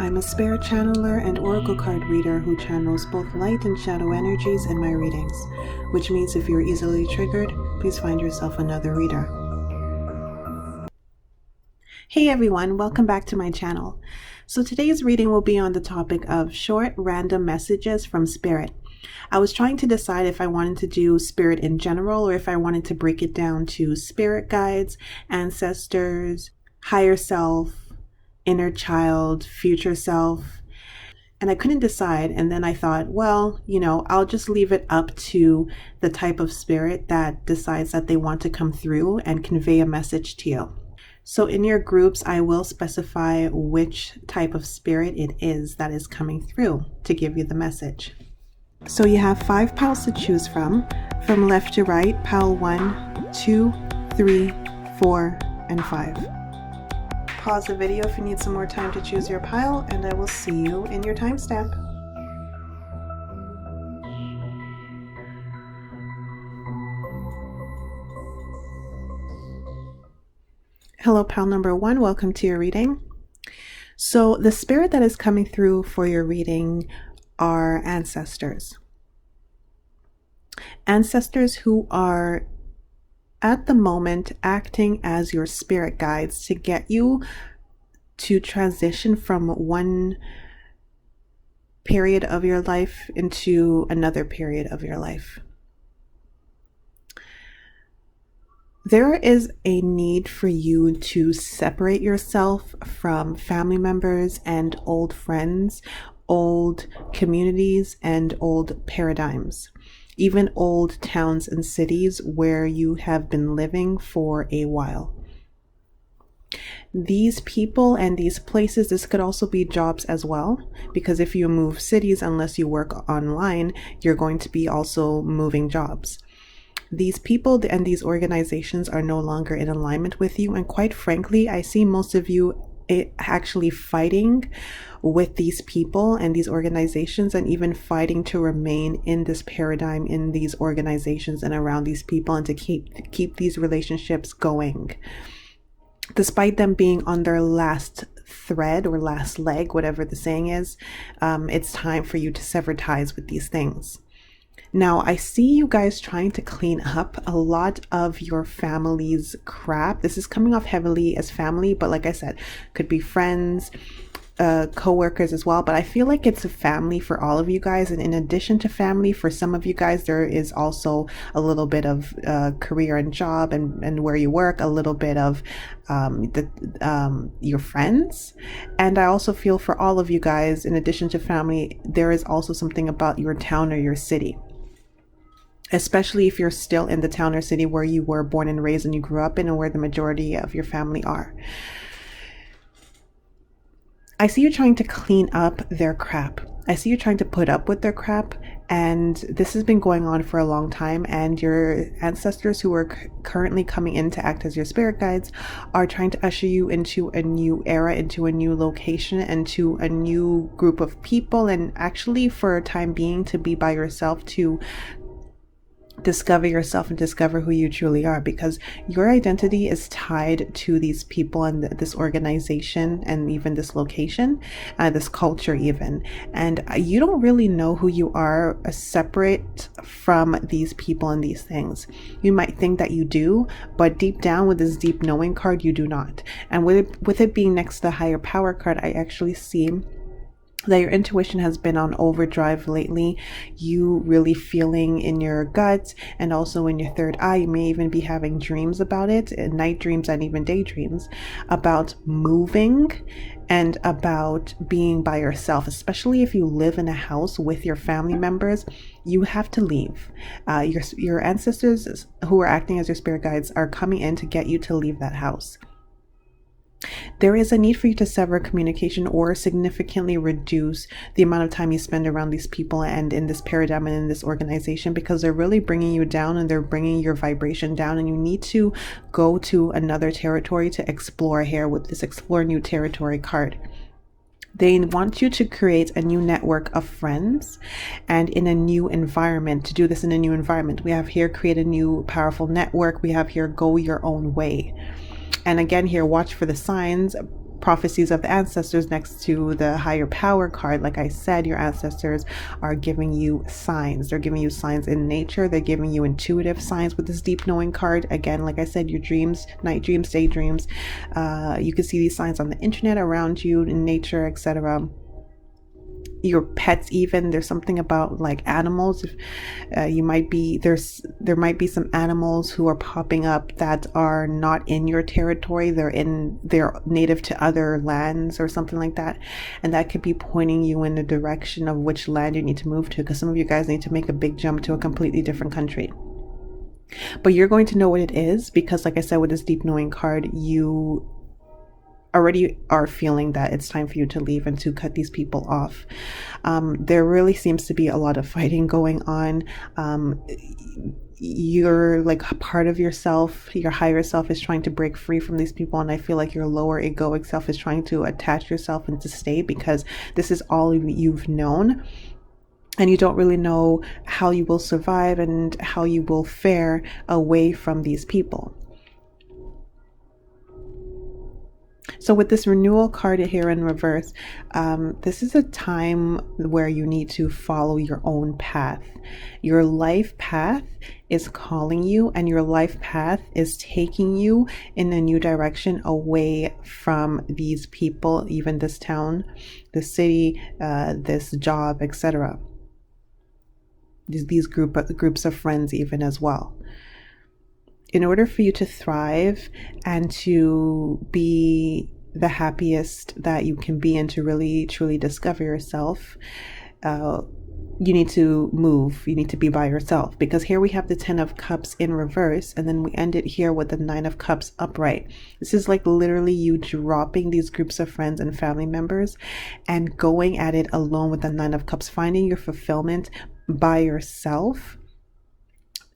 I'm a spirit channeler and oracle card reader who channels both light and shadow energies in my readings, which means if you're easily triggered, please find yourself another reader. Hey everyone, welcome back to my channel. So today's reading will be on the topic of short random messages from spirit. I was trying to decide if I wanted to do spirit in general or if I wanted to break it down to spirit guides, ancestors, higher self, inner child, future self, and I couldn't decide. And then I thought, well, I'll just leave it up to the type of spirit that decides that they want to come through and convey a message to you. So in your groups, I will specify which type of spirit it is that is coming through to give you the message. So you have 5 piles to choose from left to right, pile 1, 2, 3, 4, and 5. Pause the video if you need some more time to choose your pile, and I will see you in your timestamp. Hello, pile number 1. Welcome to your reading. So the spirit that is coming through for your reading are ancestors. Ancestors who are at the moment acting as your spirit guides to get you to transition from one period of your life into another period of your life. There is a need for you to separate yourself from family members and old friends, old communities, and old paradigms. Even old towns and cities where you have been living for a while. These people and these places, this could also be jobs as well, because if you move cities, unless you work online, you're going to be also moving jobs. These people and these organizations are no longer in alignment with you, and quite frankly, I see most of you actually fighting with these people and these organizations, and even fighting to remain in this paradigm, in these organizations and around these people, and to keep these relationships going, despite them being on their last thread or last leg, whatever the saying is. It's time for you to sever ties with these things. Now, I see you guys trying to clean up a lot of your family's crap. This is coming off heavily as family, but like I said, could be friends, co-workers as well. But I feel like it's a family for all of you guys. And in addition to family, for some of you guys, there is also a little bit of career and job and where you work, a little bit of your friends. And I also feel for all of you guys, in addition to family, there is also something about your town or your city. Especially if you're still in the town or city where you were born and raised and you grew up in, and where the majority of your family are. I see you trying to clean up their crap. I see you trying to put up with their crap, and this has been going on for a long time, and your ancestors who are currently coming in to act as your spirit guides are trying to usher you into a new era, into a new location, and to a new group of people, and actually for a time being to be by yourself, to discover yourself and discover who you truly are, because your identity is tied to these people and this organization and even this location, this culture even, and you don't really know who you are separate from these people and these things. You might think that you do, but deep down with this deep knowing card, you do not. And with it being next to the higher power card, I actually see that your intuition has been on overdrive lately. You really feeling in your gut and also in your third eye. You may even be having dreams about it, night dreams and even daydreams, about moving and about being by yourself. Especially if you live in a house with your family members, you have to leave. Your ancestors who are acting as your spirit guides are coming in to get you to leave that house. There is a need for you to sever communication or significantly reduce the amount of time you spend around these people and in this paradigm and in this organization, because they're really bringing you down and they're bringing your vibration down, and you need to go to another territory to explore here with this Explore New Territory card. They want you to create a new network of friends and in a new environment. To do this in a new environment, we have here create a new powerful network. We have here go your own way. And again, here, watch for the signs. prophecies of the ancestors next to the higher power card. Like I said, your ancestors are giving you signs. They're giving you signs in nature. They're giving you intuitive signs with this deep knowing card. Again, like I said, your dreams, night dreams, daydreams. You can see these signs on the internet, around you, in nature, etc. Your pets, even. There's something about like animals. There might be some animals who are popping up that are not in your territory. They're native to other lands or something like that, and that could be pointing you in the direction of which land you need to move to, because some of you guys need to make a big jump to a completely different country. But you're going to know what it is, because like I said, with this deep knowing card, you already are feeling that it's time for you to leave and to cut these people off. There really seems to be a lot of fighting going on. You're like, part of yourself, your higher self, is trying to break free from these people, and I feel like your lower egoic self is trying to attach yourself and to stay, because this is all you've known. And you don't really know how you will survive and how you will fare away from these people. So with this renewal card here in reverse, this is a time where you need to follow your own path. Your life path is calling you, and your life path is taking you in a new direction, away from these people, even this town, this city, this job, etc. These groups of friends even as well. In order for you to thrive and to be the happiest that you can be, and to really truly discover yourself, you need to move. You need to be by yourself, because here we have the 10 of Cups in reverse, and then we end it here with the 9 of Cups upright. This is like literally you dropping these groups of friends and family members and going at it alone with the 9 of Cups, finding your fulfillment by yourself.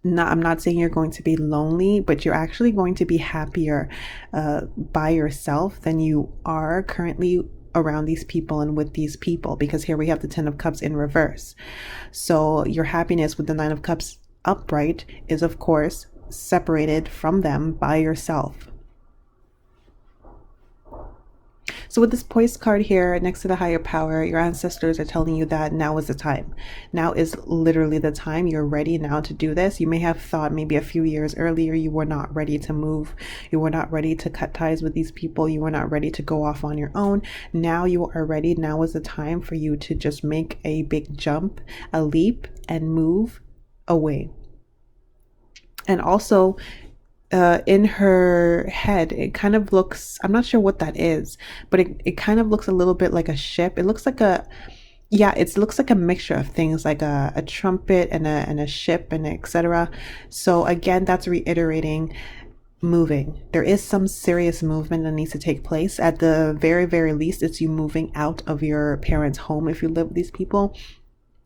I'm not saying you're going to be lonely, but you're actually going to be happier by yourself than you are currently around these people and with these people, because here we have the 10 of Cups in reverse. So your happiness with the 9 of Cups upright is, of course, separated from them by yourself. So with this Poise card here next to the higher power, your ancestors are telling you that now is the time. Now is literally the time. You're ready now to do this. You may have thought maybe a few years earlier you were not ready to move. You were not ready to cut ties with these people. You were not ready to go off on your own. Now you are ready. Now is the time for you to just make a big jump, a leap, and move away. And also, in her head, it kind of looks, I'm not sure what that is, but it kind of looks a little bit like a ship. It looks like it looks like a mixture of things, like a trumpet and a ship and etc. So again, that's reiterating moving. There is some serious movement that needs to take place. At the very, very least, it's you moving out of your parents' home if you live with these people,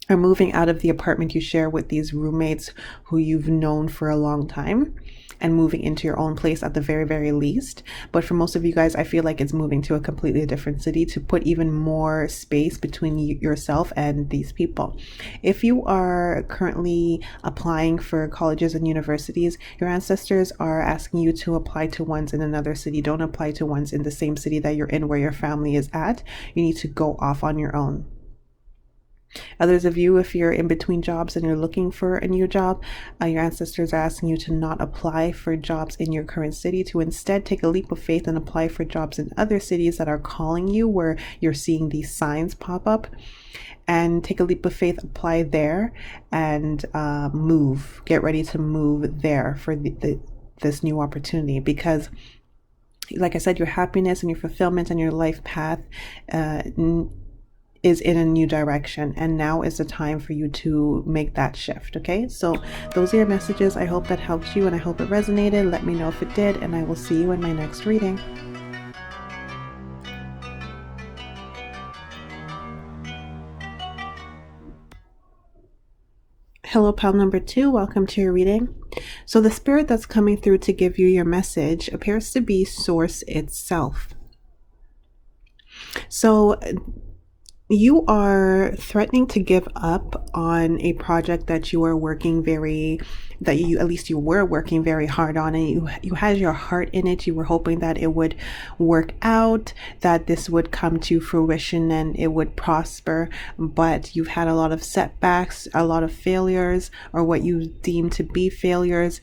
or moving out of the apartment you share with these roommates who you've known for a long time, and moving into your own place at the very, very least. But for most of you guys, I feel like it's moving to a completely different city to put even more space between yourself and these people. If you are currently applying for colleges and universities, your ancestors are asking you to apply to ones in another city. Don't apply to ones in the same city that you're in, where your family is at. You need to go off on your own. Others of you, if you're in between jobs and you're looking for a new job, your ancestors are asking you to not apply for jobs in your current city, to instead take a leap of faith and apply for jobs in other cities that are calling you, where you're seeing these signs pop up, and take a leap of faith, apply there, and move. Get ready to move there for this new opportunity, because like I said, your happiness and your fulfillment and your life path is in a new direction, and now is the time for you to make that shift. Okay, so those are your messages. I hope that helped you, and I hope it resonated. Let me know if it did, and I will see you in my next reading. Hello, pal number 2. Welcome to your reading. So the spirit that's coming through to give you your message appears to be Source itself. So You are threatening to give up on a project that you are working very, that you, at least you were working very hard on, and you had your heart in it. You were hoping that it would work out, that this would come to fruition and it would prosper, but you've had a lot of setbacks, a lot of failures, or what you deem to be failures,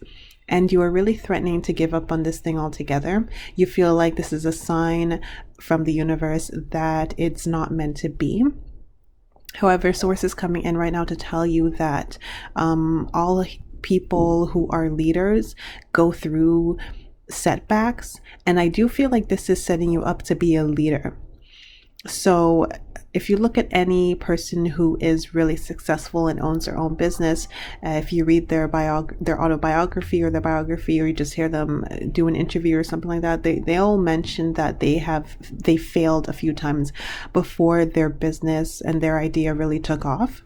and you are really threatening to give up on this thing altogether. You feel like this is a sign from the universe that it's not meant to be. However, sources coming in right now to tell you that all people who are leaders go through setbacks, and I do feel like this is setting you up to be a leader. So if you look at any person who is really successful and owns their own business, if you read their autobiography or their biography, or you just hear them do an interview or something like that, they all mention that they failed a few times before their business and their idea really took off.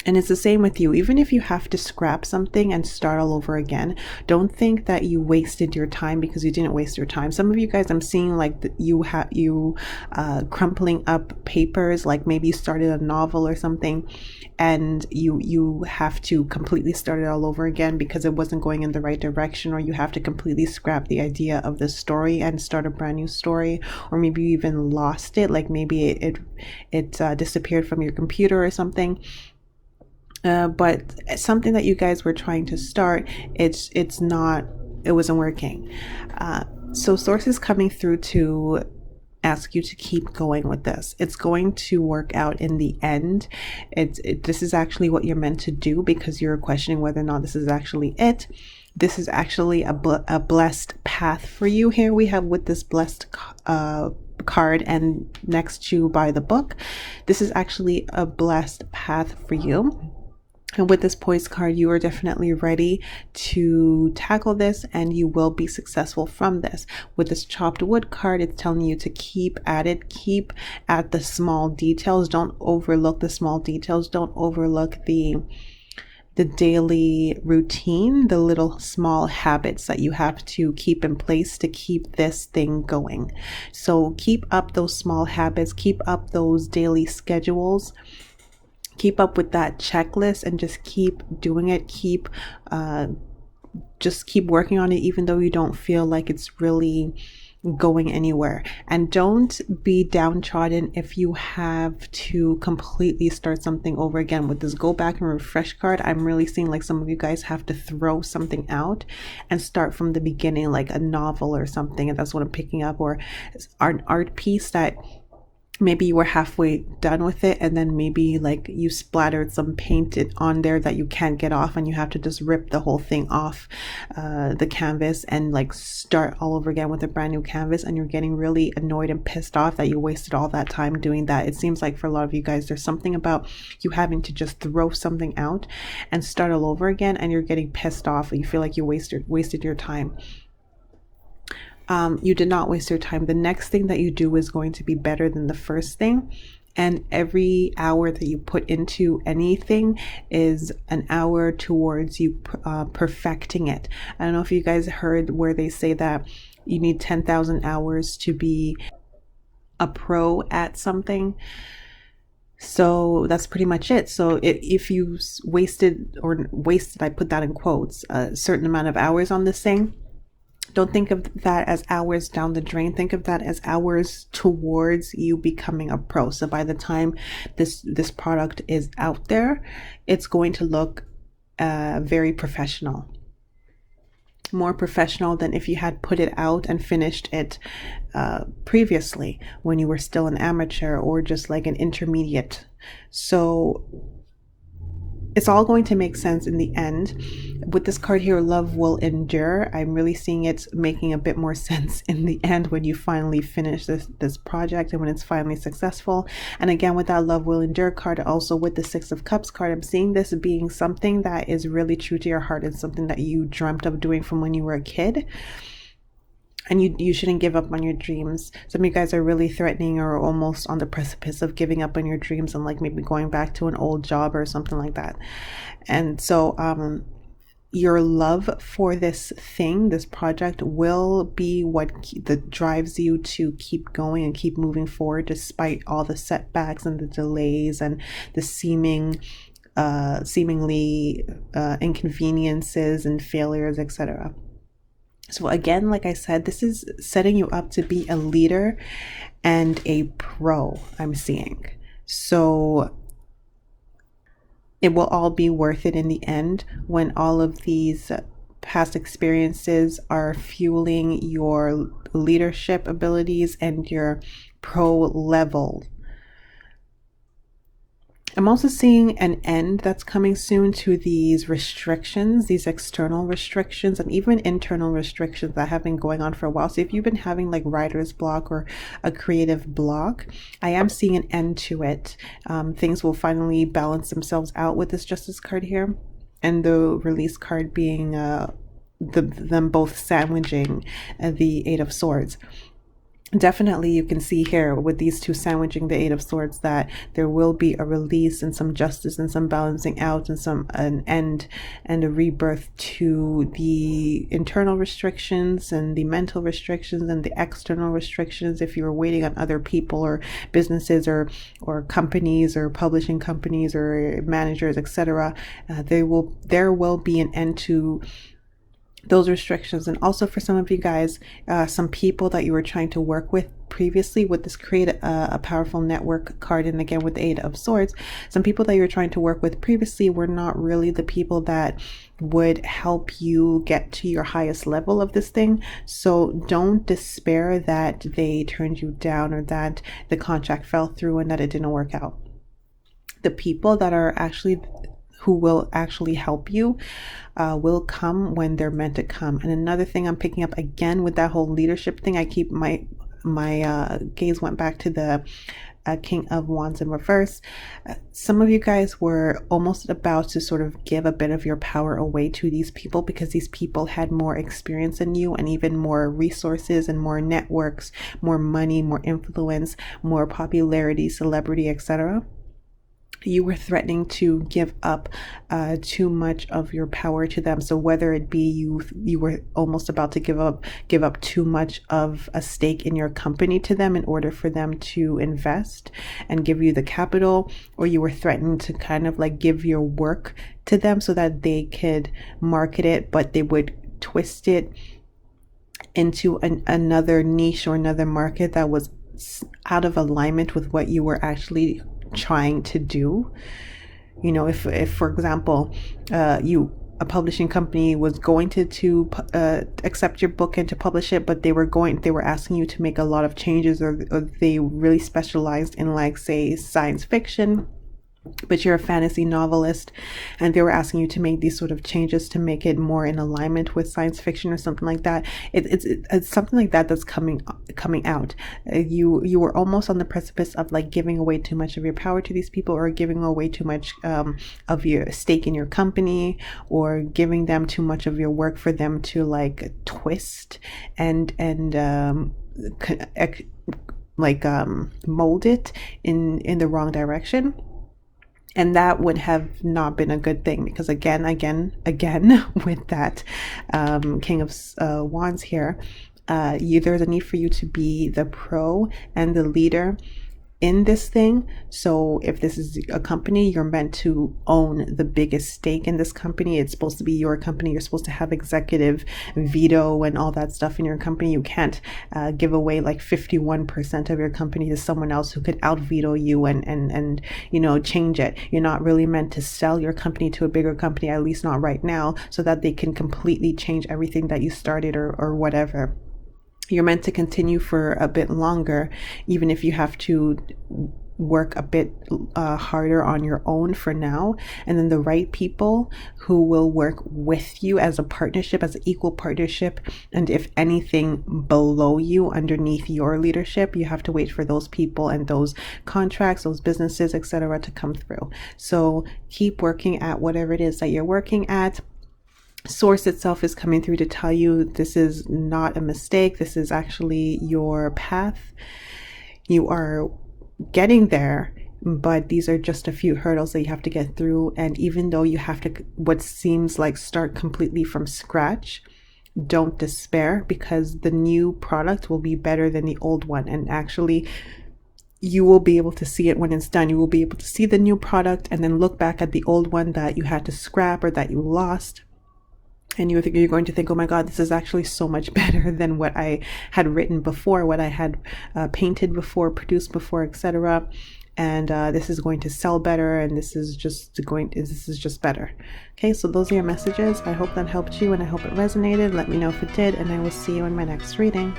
And it's the same with you. Even if you have to scrap something and start all over again, don't think that you wasted your time, because you didn't waste your time. Some of you guys, I'm seeing like you crumpling up papers, like maybe you started a novel or something, and you have to completely start it all over again because it wasn't going in the right direction, or you have to completely scrap the idea of the story and start a brand new story, or maybe you even lost it, like maybe it disappeared from your computer or something. But something that you guys were trying to start, it wasn't working. So sources coming through to ask you to keep going with this. It's going to work out in the end. This is actually what you're meant to do, because you're questioning whether or not this is actually it. This is actually a blessed path for you. Here we have with this blessed card, and next to by the book, this is actually a blessed path for you. And with this poise card, you are definitely ready to tackle this, and you will be successful from this. With this chopped wood card, it's telling you to keep at it, keep at the small details. Don't overlook the small details. Don't overlook the daily routine, the little small habits that you have to keep in place to keep this thing going. So keep up those small habits, keep up those daily schedules. Keep up with that checklist and just keep doing it. Just keep working on it, even though you don't feel like it's really going anywhere. And don't be downtrodden if you have to completely start something over again. With this go back and refresh card, I'm really seeing like some of you guys have to throw something out and start from the beginning, like a novel or something. And that's what I'm picking up, or an art piece that maybe you were halfway done with it, and then maybe like you splattered some paint on there that you can't get off, and you have to just rip the whole thing off the canvas and like start all over again with a brand new canvas, and you're getting really annoyed and pissed off that you wasted all that time doing that. It seems like for a lot of you guys, there's something about you having to just throw something out and start all over again, and you're getting pissed off, and you feel like you wasted your time. You did not waste your time. The next thing that you do is going to be better than the first thing. And every hour that you put into anything is an hour towards you perfecting it. I don't know if you guys heard where they say that you need 10,000 hours to be a pro at something. So that's pretty much it. So if you wasted, I put that in quotes, a certain amount of hours on this thing, don't think of that as hours down the drain. Think of that as hours towards you becoming a pro. So by the time this product is out there, it's going to look very professional. More professional than if you had put it out and finished it previously when you were still an amateur or just like an intermediate. So it's all going to make sense in the end. With this card here, love will endure. I'm really seeing it making a bit more sense in the end when you finally finish this project and when it's finally successful. And again, with that love will endure card, also with the Six of Cups card, I'm seeing this being something that is really true to your heart and something that you dreamt of doing from when you were a kid. And you shouldn't give up on your dreams. Some of you guys are really threatening or almost on the precipice of giving up on your dreams and like maybe going back to an old job or something like that. And so your love for this thing, this project, will be what that drives you to keep going and keep moving forward despite all the setbacks and the delays and the seemingly inconveniences and failures, etc. So again, like I said, this is setting you up to be a leader and a pro, I'm seeing. So it will all be worth it in the end when all of these past experiences are fueling your leadership abilities and your pro level. I'm also seeing an end that's coming soon to these restrictions, these external restrictions and even internal restrictions that have been going on for a while. So if you've been having like writer's block or a creative block, I am seeing an end to it. Things will finally balance themselves out with this Justice card here, and the Release card being them both sandwiching the Eight of Swords. Definitely you can see here with these two sandwiching the Eight of Swords that there will be a release and some justice and some balancing out and an end and a rebirth to the internal restrictions and the mental restrictions and the external restrictions. If you're waiting on other people or businesses or companies or publishing companies or managers, etc., there will be an end to those restrictions. And also for some of you guys, some people that you were trying to work with previously with this create a powerful network card, and again with the Eight of Swords, some people that you were trying to work with previously were not really the people that would help you get to your highest level of this thing. So don't despair that they turned you down or that the contract fell through and that it didn't work out. The people that are actually who will actually help you will come when they're meant to come. And another thing I'm picking up again with that whole leadership thing, I keep my gaze went back to the King of Wands in reverse. Some of you guys were almost about to sort of give a bit of your power away to these people because these people had more experience than you and even more resources and more networks, more money, more influence, more popularity, celebrity, etc. You were threatening to give up too much of your power to them. So whether it be you were almost about to give up too much of a stake in your company to them in order for them to invest and give you the capital, or you were threatening to kind of like give your work to them so that they could market it, but they would twist it into another niche or another market that was out of alignment with what you were actually trying to do. You know, if for example a publishing company was going to accept your book and to publish it, but they were asking you to make a lot of changes, or they really specialized in, like, say, science fiction, but you're a fantasy novelist and they were asking you to make these sort of changes to make it more in alignment with science fiction or something like that. It's something like that that's coming out. You were almost on the precipice of like giving away too much of your power to these people, or giving away too much of your stake in your company, or giving them too much of your work for them to like twist and mold it in the wrong direction. And that would have not been a good thing, because again, with that King of Wands here, there's a need for you to be the pro and the leader in this thing. So if this is a company, you're meant to own the biggest stake in this company. It's supposed to be your company. You're supposed to have executive veto and all that stuff in your company. You can't give away like 51% of your company to someone else who could out veto you and you know, change it. You're not really meant to sell your company to a bigger company, at least not right now, so that they can completely change everything that you started or whatever. You're meant to continue for a bit longer, even if you have to work a bit harder on your own for now. And then the right people who will work with you as a partnership, as an equal partnership, and if anything below you, underneath your leadership, you have to wait for those people and those contracts, those businesses, etc., to come through. So keep working at whatever it is that you're working at. Source itself is coming through to tell you this is not a mistake. This is actually your path. You are getting there, but these are just a few hurdles that you have to get through. And even though you have to, what seems like, start completely from scratch, don't despair, because the new product will be better than the old one. And actually, you will be able to see it when it's done. You will be able to see the new product and then look back at the old one that you had to scrap or that you lost. And you're going to think, oh my God, this is actually so much better than what I had written before, what I had painted before, produced before, etc. And this is going to sell better, and this is just better. Okay, so those are your messages. I hope that helped you, and I hope it resonated. Let me know if it did, and I will see you in my next reading.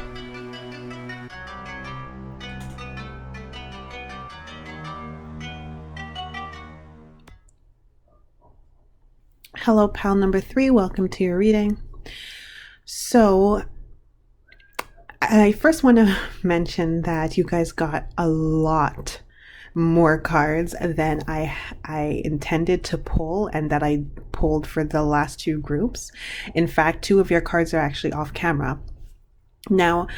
Hello, pal number 3. Welcome to your reading. So I first want to mention that you guys got a lot more cards than I intended to pull, and that I pulled for the last 2 groups. In fact, 2 of your cards are actually off camera. Now,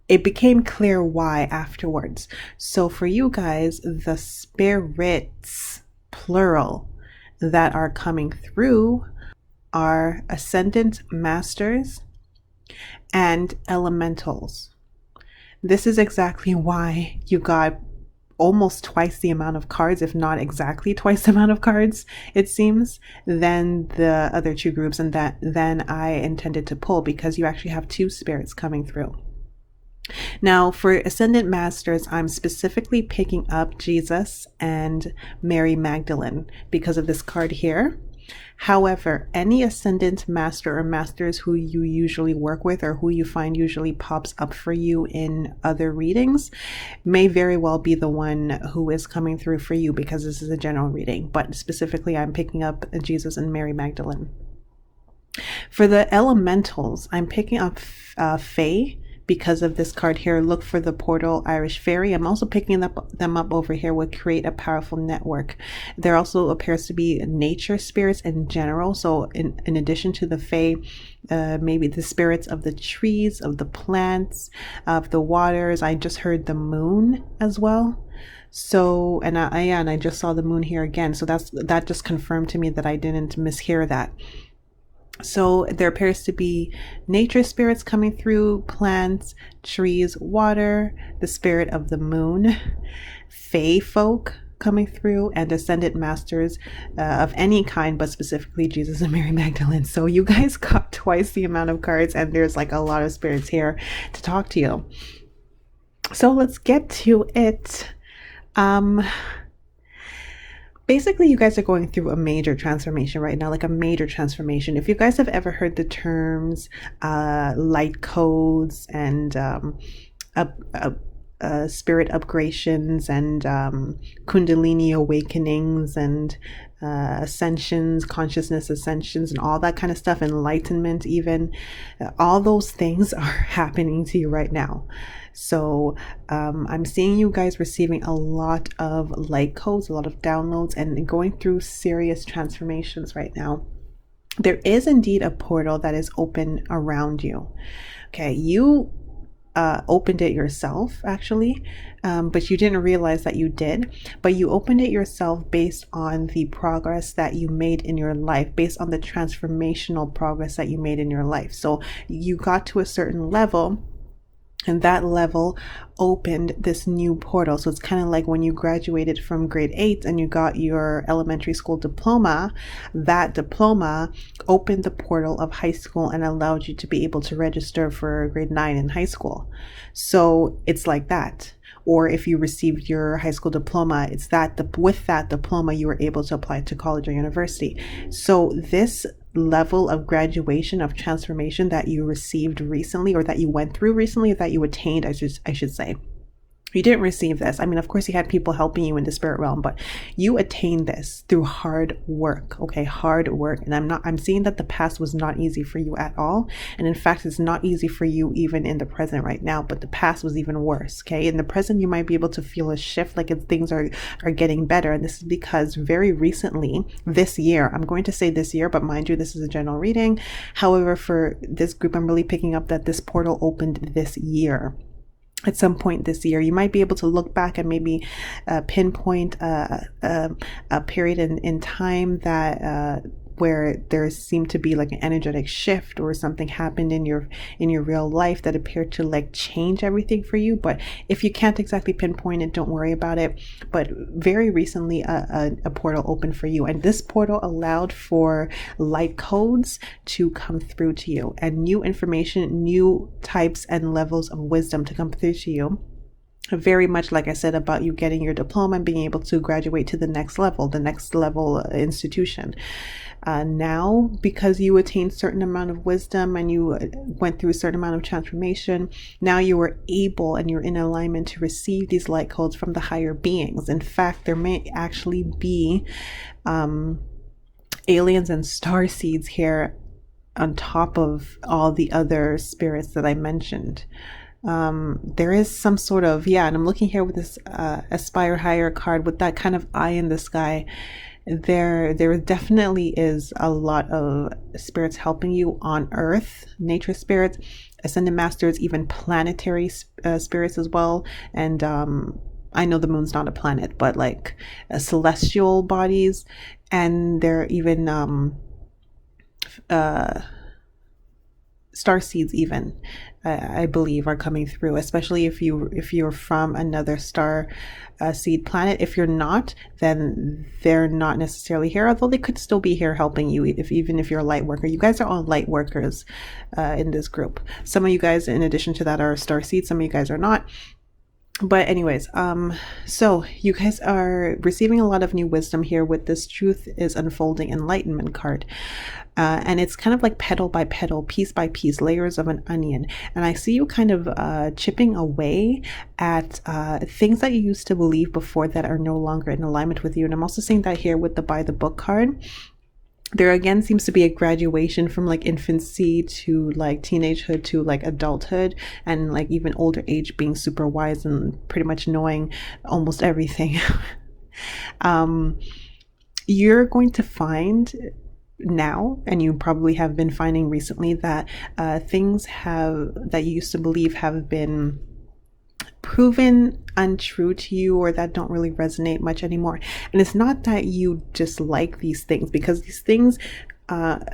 it became clear why afterwards. So for you guys, the spirits, plural, that are coming through are Ascendant Masters and Elementals. This is exactly why you got almost twice the amount of cards, if not exactly twice the amount of cards, it seems, than the other 2 groups, and than I intended to pull, because you actually have 2 spirits coming through. Now, for Ascendant Masters, I'm specifically picking up Jesus and Mary Magdalene because of this card here. However, any Ascendant Master or Masters who you usually work with, or who you find usually pops up for you in other readings, may very well be the one who is coming through for you, because this is a general reading. But specifically, I'm picking up Jesus and Mary Magdalene. For the Elementals, I'm picking up Fae, because of this card here. Look for the portal Irish Fairy. I'm also picking them up over here with Create a Powerful Network. There also appears to be nature spirits in general. So in addition to the Fae, maybe the spirits of the trees, of the plants, of the waters. I just heard the moon as well. So, and I just saw the moon here again. So that just confirmed to me that I didn't mishear that. So there appears to be nature spirits coming through, plants, trees, water, the spirit of the moon, fae folk coming through, and Ascendant Masters of any kind, but specifically Jesus and Mary Magdalene. So you guys got twice the amount of cards, and there's like a lot of spirits here to talk to you. So let's get to it. Basically, you guys are going through a major transformation right now, like a major transformation. If you guys have ever heard the terms light codes and spirit upgradations and kundalini awakenings and ascensions, consciousness ascensions, and all that kind of stuff, enlightenment even, all those things are happening to you right now. So I'm seeing you guys receiving a lot of light codes, a lot of downloads, and going through serious transformations right now. There is indeed a portal that is open around you. Okay, you opened it yourself, actually, but you didn't realize that you did. But you opened it yourself based on the progress that you made in your life, based on the transformational progress that you made in your life. So you got to a certain level, and that level opened this new portal. So it's kind of like when you graduated from grade 8 and you got your elementary school diploma. That diploma opened the portal of high school and allowed you to be able to register for grade 9 in high school. So it's like that. Or if you received your high school diploma, it's that with that diploma you were able to apply to college or university. So this level of graduation, of transformation that you received recently, or that you went through recently, or that you attained, I should say. You didn't receive this. I mean, of course you had people helping you in the spirit realm, but you attained this through hard work. Okay, hard work. And I'm seeing that the past was not easy for you at all. And in fact, it's not easy for you even in the present right now, but the past was even worse. Okay, in the present, you might be able to feel a shift, like things are getting better. And this is because very recently, this year, I'm going to say this year, but mind you, this is a general reading. However, for this group, I'm really picking up that this portal opened this year. at some point this year. You might be able to look back and maybe pinpoint a period in time that where there seemed to be like an energetic shift, or something happened in your real life that appeared to like change everything for you. But if you can't exactly pinpoint it, don't worry about it. But very recently a portal opened for you, and this portal allowed for light codes to come through to you, and new information, new types and levels of wisdom to come through to you. Very much like I said about you getting your diploma and being able to graduate to the next level institution. Now, because you attained certain amount of wisdom and you went through a certain amount of transformation, now you are able and you're in alignment to receive these light codes from the higher beings. In fact, there may actually be aliens and star seeds here on top of all the other spirits that I mentioned. There is some sort of, and I'm looking here with this Aspire Higher card with that kind of eye in the sky. There definitely is a lot of spirits helping you on earth, nature spirits, ascended masters, even planetary spirits as well. And I know the moon's not a planet, but like celestial bodies, and there are even star seeds even, I believe, are coming through, especially if you're from another star seed planet. If you're not, then they're not necessarily here, although they could still be here helping you, even if you're a light worker. You guys are all light workers in this group. Some of you guys, in addition to that, are star seeds. Some of you guys are not. But anyways, so you guys are receiving a lot of new wisdom here with this Truth is Unfolding Enlightenment card. And it's kind of like petal by petal, piece by piece, layers of an onion. And I see you kind of chipping away at things that you used to believe before that are no longer in alignment with you. And I'm also seeing that here with the By the Book card. There again seems to be a graduation from like infancy to like teenagehood to like adulthood, and like even older age, being super wise and pretty much knowing almost everything. You're going to find now, and you probably have been finding recently, that things that you used to believe have been proven untrue to you, or that don't really resonate much anymore. And it's not that you dislike these things, because these things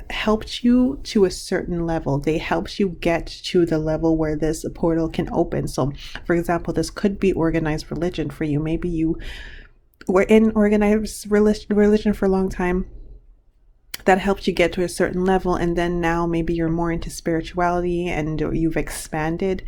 helped you to a certain level. They helped you get to the level where this portal can open. So for example, this could be organized religion for you. Maybe you were in organized religion for a long time. That helped you get to a certain level, and then now maybe you're more into spirituality and you've expanded.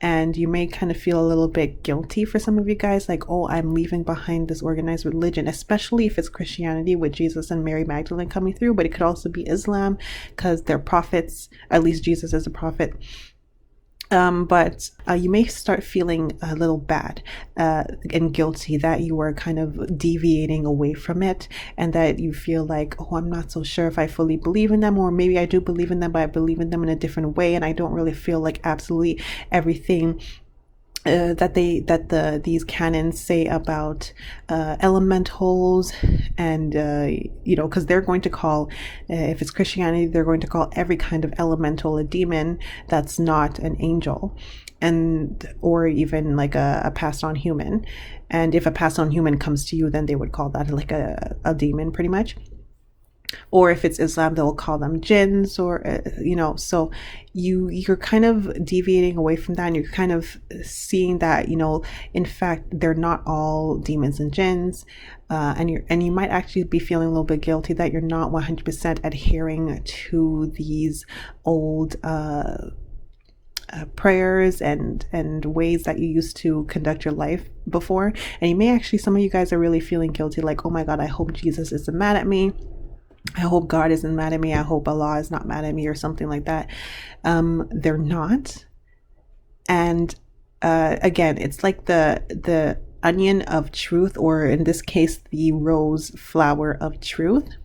And you may kind of feel a little bit guilty for some of you guys, like, oh, I'm leaving behind this organized religion, especially if it's Christianity with Jesus and Mary Magdalene coming through. But it could also be Islam, because they're prophets. At least Jesus is a prophet. But you may start feeling a little bad and guilty that you are kind of deviating away from it, and that you feel like, oh, I'm not so sure if I fully believe in them, or maybe I do believe in them, but I believe in them in a different way, and I don't really feel like absolutely everything that these canons say about elementals, and because they're going to call, if it's Christianity, they're going to call every kind of elemental a demon that's not an angel, or even like a passed on human. And if a passed on human comes to you, then they would call that like a demon, pretty much. Or if it's Islam, they'll call them jinns, or so you're kind of deviating away from that, and you're kind of seeing that in fact they're not all demons and jinns, and you might actually be feeling a little bit guilty that you're not 100% adhering to these old prayers and ways that you used to conduct your life before. And you may actually, some of you guys are really feeling guilty, like, oh my God, I hope Jesus isn't mad at me. I hope God isn't mad at me. I hope Allah is not mad at me, or something like that. They're not. And again, it's like the onion of truth, or in this case, the rose flower of truth.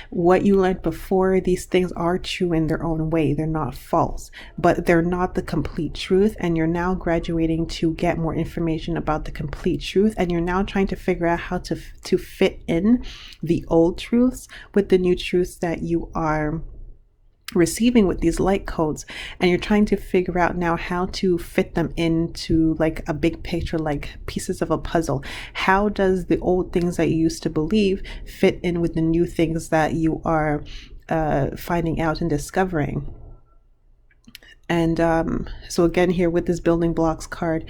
What you learned before, these things are true in their own way. They're not false, but they're not the complete truth. And you're now graduating to get more information about the complete truth. And you're now trying to figure out how to fit in the old truths with the new truths that you are receiving with these light codes, and you're trying to figure out now how to fit them into like a big picture, like pieces of a puzzle. How does the old things that you used to believe fit in with the new things that you are finding out and discovering? And so again, here with this building blocks card,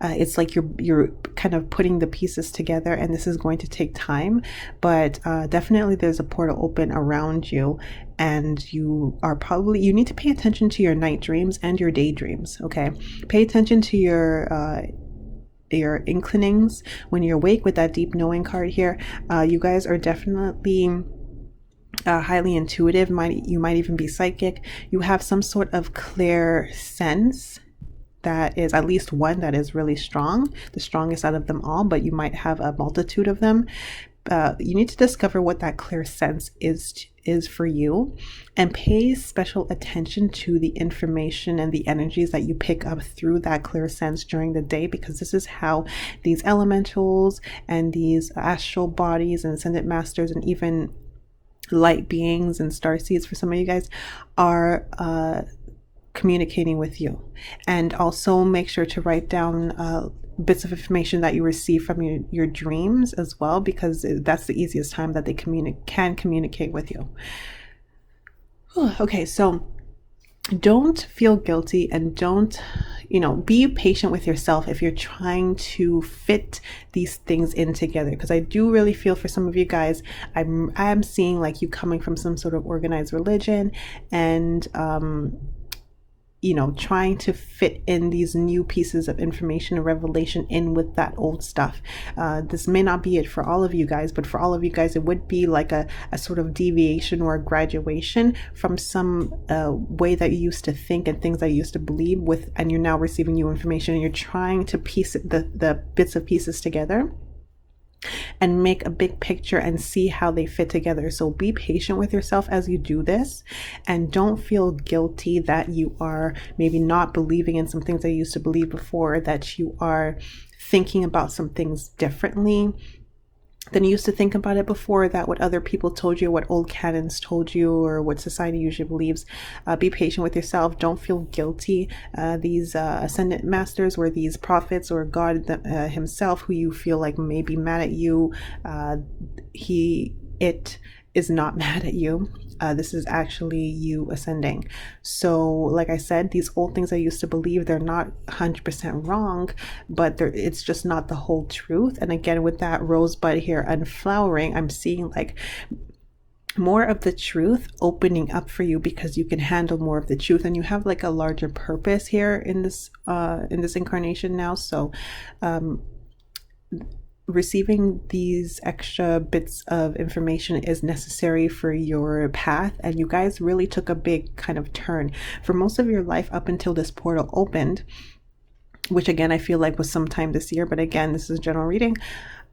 it's like you're kind of putting the pieces together, and this is going to take time, but definitely there's a portal open around you, and you need to pay attention to your night dreams and your daydreams. Okay, pay attention to your inclinings when you're awake with that deep knowing card here. You guys are definitely highly intuitive. You might even be psychic. You have some sort of clear sense that is at least one that is really strong, the strongest out of them all, but you might have a multitude of them. You need to discover what that clear sense is for you, and pay special attention to the information and the energies that you pick up through that clear sense during the day, because this is how these elementals and these astral bodies and ascendant masters and even light beings and star seeds for some of you guys are communicating with you. And also make sure to write down bits of information that you receive from your dreams as well, because that's the easiest time that they can communicate with you. Okay, so don't feel guilty, and don't, be patient with yourself if you're trying to fit these things in together, because I do really feel for some of you guys, I'm seeing like you coming from some sort of organized religion, and trying to fit in these new pieces of information and revelation in with that old stuff. This may not be it for all of you guys, but for all of you guys, it would be like a sort of deviation or a graduation from some way that you used to think and things that you used to believe with, and you're now receiving new information, and you're trying to piece the bits of pieces together and make a big picture and see how they fit together. So be patient with yourself as you do this, and don't feel guilty that you are maybe not believing in some things that you used to believe before, that you are thinking about some things differently than you used to think about it before, that what other people told you, what old canons told you, or what society usually believes. Be patient with yourself. Don't feel guilty. These ascendant masters, or these prophets, or God himself, who you feel like may be mad at you, it is not mad at you. This is actually you ascending. So like I said, these old things I used to believe, they're not 100% wrong, but it's just not the whole truth. And again, with that rosebud here unflowering, I'm seeing like more of the truth opening up for you, because you can handle more of the truth, and you have like a larger purpose here in this incarnation now. So receiving these extra bits of information is necessary for your path, and you guys really took a big kind of turn for most of your life up until this portal opened, which again I feel like was sometime this year, but again, this is a general reading.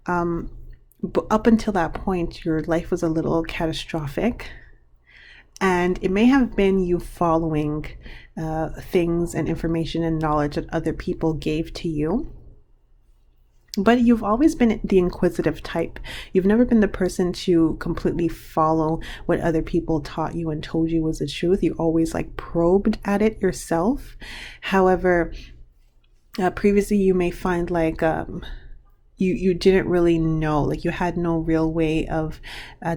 But up until that point, your life was a little catastrophic, and it may have been you following things and information and knowledge that other people gave to you. But you've always been the inquisitive type. You've never been the person to completely follow what other people taught you and told you was the truth. You always like probed at it yourself. However, previously you may find like you didn't really know, like you had no real way of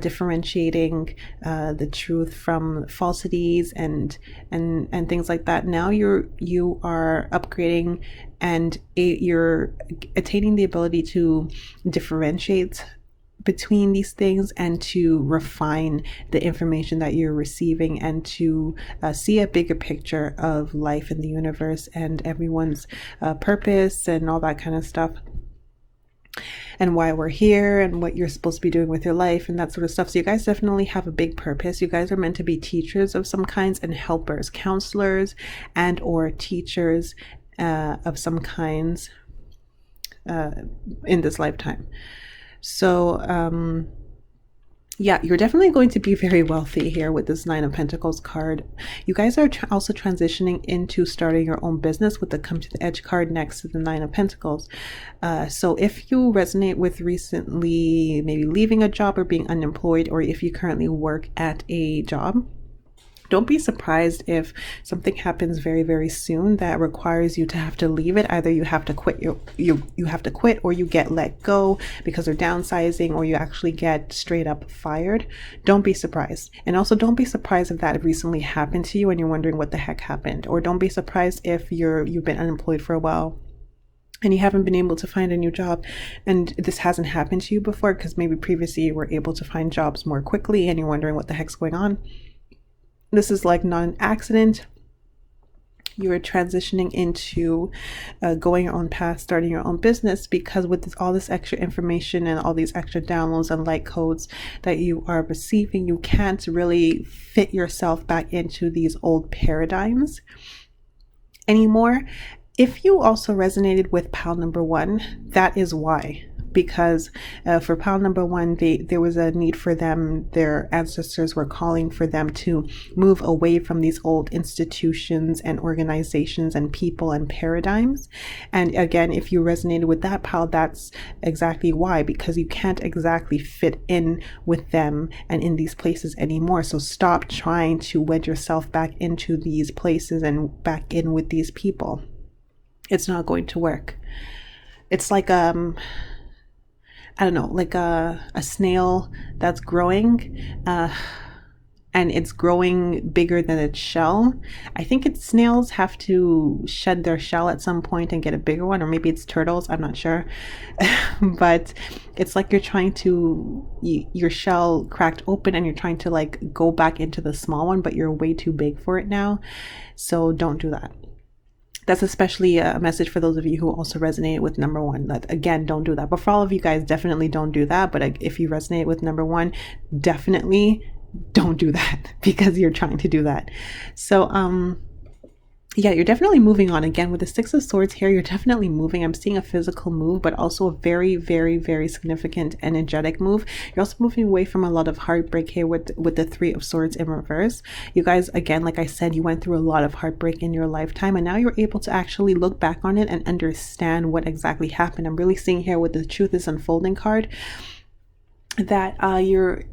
differentiating the truth from falsities and things like that. Now you are upgrading, and you're attaining the ability to differentiate between these things, and to refine the information that you're receiving, and to see a bigger picture of life in the universe and everyone's purpose and all that kind of stuff, and why we're here, and what you're supposed to be doing with your life, and that sort of stuff. So you guys definitely have a big purpose. You guys are meant to be teachers of some kinds, and helpers, counselors, and or teachers of some kinds in this lifetime. So yeah, you're definitely going to be very wealthy here with this Nine of Pentacles card. You guys are also transitioning into starting your own business with the Come to the Edge card next to the Nine of Pentacles. So if you resonate with recently maybe leaving a job or being unemployed, or if you currently work at a job, Don't be surprised if something happens very, very soon that requires you to have to leave it. Either you have to quit you have to quit, or you get let go because they're downsizing, or you actually get straight up fired. Don't be surprised. And also don't be surprised if that recently happened to you and you're wondering what the heck happened. Or don't be surprised if you've been unemployed for a while and you haven't been able to find a new job, and this hasn't happened to you before because maybe previously you were able to find jobs more quickly and you're wondering what the heck's going on. This is like not an accident. You are transitioning into going your own path, starting your own business, because with all this extra information and all these extra downloads and light codes that you are receiving, you can't really fit yourself back into these old paradigms anymore. If you also resonated with pile number one, that is why. Because for pile number one, there was a need for them. Their ancestors were calling for them to move away from these old institutions and organizations and people and paradigms. And again, if you resonated with that pile, that's exactly why, because you can't exactly fit in with them and in these places anymore. So stop trying to wedge yourself back into these places and back in with these people. It's not going to work. It's like I don't know, like a snail that's growing, and it's growing bigger than its shell. I think snails have to shed their shell at some point and get a bigger one, or maybe it's turtles, I'm not sure. But it's like you're trying to, your shell cracked open and you're trying to like go back into the small one, but you're way too big for it now. So don't do that. That's especially a message for those of you who also resonate with number one. That again, don't do that. But for all of you guys, definitely don't do that. But if you resonate with number one, definitely don't do that, because you're trying to do that. So yeah, you're definitely moving on. Again, with the Six of Swords here, you're definitely moving. I'm seeing a physical move, but also a very, very, very significant energetic move. You're also moving away from a lot of heartbreak here with the Three of Swords in reverse. You guys, again, like I said, you went through a lot of heartbreak in your lifetime, and now you're able to actually look back on it and understand what exactly happened. I'm really seeing here with the Truth is Unfolding card that you're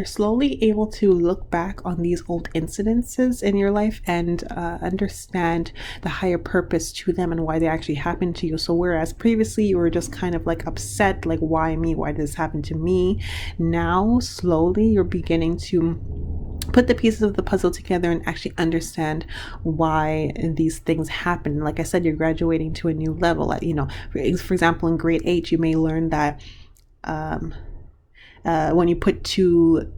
slowly able to look back on these old incidences in your life and understand the higher purpose to them and why they actually happened to you. So whereas previously you were just kind of like upset, like why me, why did this happen to me, now slowly you're beginning to put the pieces of the puzzle together and actually understand why these things happen. Like I said, you're graduating to a new level. You know, for example, in grade 8 you may learn that when you put two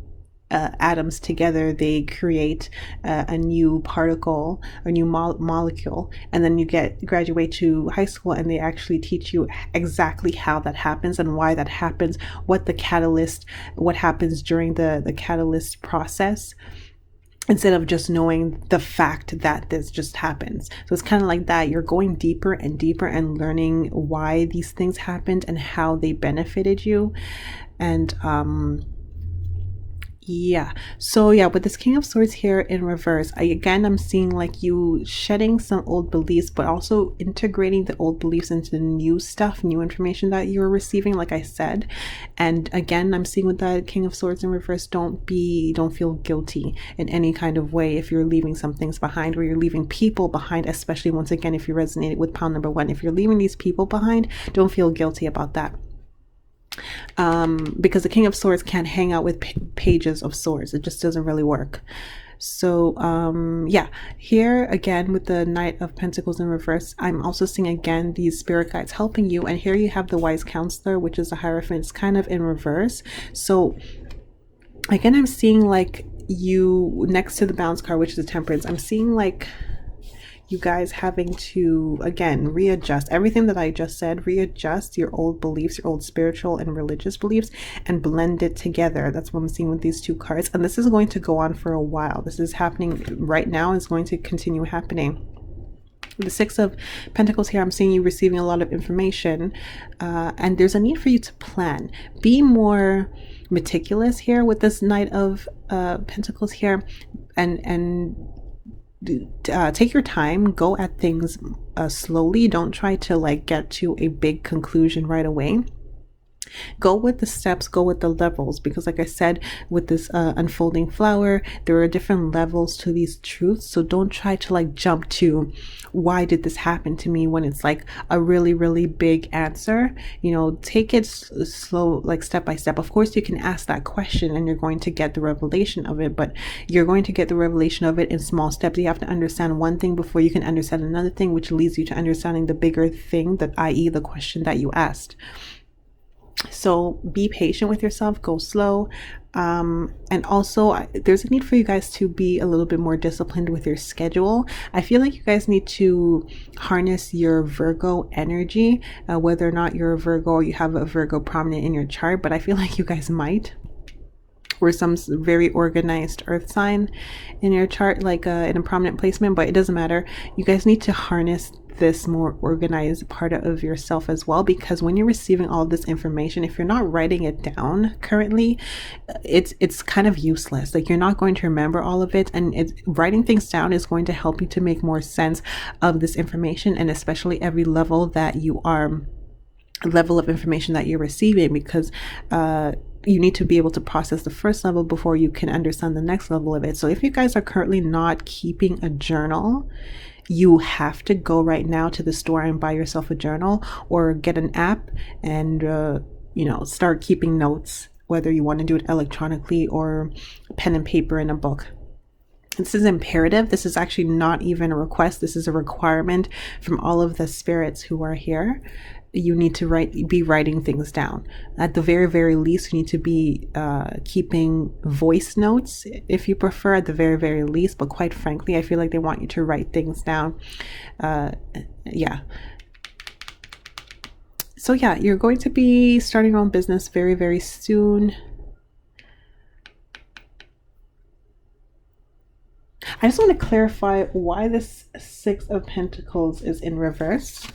atoms together, they create a new particle, a new molecule, and then you graduate to high school and they actually teach you exactly how that happens and why that happens, what happens during the catalyst process, instead of just knowing the fact that this just happens. So it's kind of like that. You're going deeper and deeper and learning why these things happened and how they benefited you. And yeah, so yeah, with this King of Swords here in reverse, I'm seeing like you shedding some old beliefs, but also integrating the old beliefs into the new stuff, new information that you're receiving, like I said. And again, I'm seeing with that King of Swords in reverse, don't feel guilty in any kind of way if you're leaving some things behind, or you're leaving people behind, especially once again, if you resonated with pile number one, if you're leaving these people behind, don't feel guilty about that. Because the King of Swords can't hang out with pages of swords. It just doesn't really work. So yeah, here again with the Knight of Pentacles in reverse, I'm also seeing again these spirit guides helping you. And here you have the Wise Counselor, which is the Hierophant. It's kind of in reverse. So again, I'm seeing like you next to the Balance card, which is the Temperance. I'm seeing like you guys having to, again, readjust everything that I just said, readjust your old beliefs, your old spiritual and religious beliefs, and blend it together. That's what I'm seeing with these two cards. And this is going to go on for a while. This is happening right now. It's going to continue happening. The Six of Pentacles here, I'm seeing you receiving a lot of information, and there's a need for you to plan. Be more meticulous here with this Knight of Pentacles here, and take your time, go at things slowly. Don't try to like get to a big conclusion right away. Go with the steps, go with the levels, because like I said, with this unfolding flower, there are different levels to these truths. So don't try to like jump to why did this happen to me when it's like a really, really big answer. You know, take it slow, like step by step. Of course you can ask that question and you're going to get the revelation of it, but you're going to get the revelation of it in small steps. You have to understand one thing before you can understand another thing, which leads you to understanding the bigger thing, that i.e. the question that you asked. So be patient with yourself, go slow. And also there's a need for you guys to be a little bit more disciplined with your schedule. I feel like you guys need to harness your Virgo energy, whether or not you're a Virgo or you have a Virgo prominent in your chart, but I feel like you guys might, or some very organized earth sign in your chart, like in a prominent placement, but it doesn't matter. You guys need to harness this more organized part of yourself as well, because when you're receiving all this information, if you're not writing it down currently, it's kind of useless. Like, you're not going to remember all of it, and writing things down is going to help you to make more sense of this information, and especially every level of information that you're receiving, because you need to be able to process the first level before you can understand the next level of it. So if you guys are currently not keeping a journal, you have to go right now to the store and buy yourself a journal, or get an app and start keeping notes, whether you want to do it electronically or pen and paper in a book. This is imperative. This is actually not even a request. This is a requirement from all of the spirits who are here. You need to be writing things down. At the very, very least, you need to be keeping voice notes if you prefer, at the very, very least. But quite frankly, I feel like they want you to write things down. Yeah. So yeah, you're going to be starting your own business very, very soon. I just want to clarify why this Six of Pentacles is in reverse.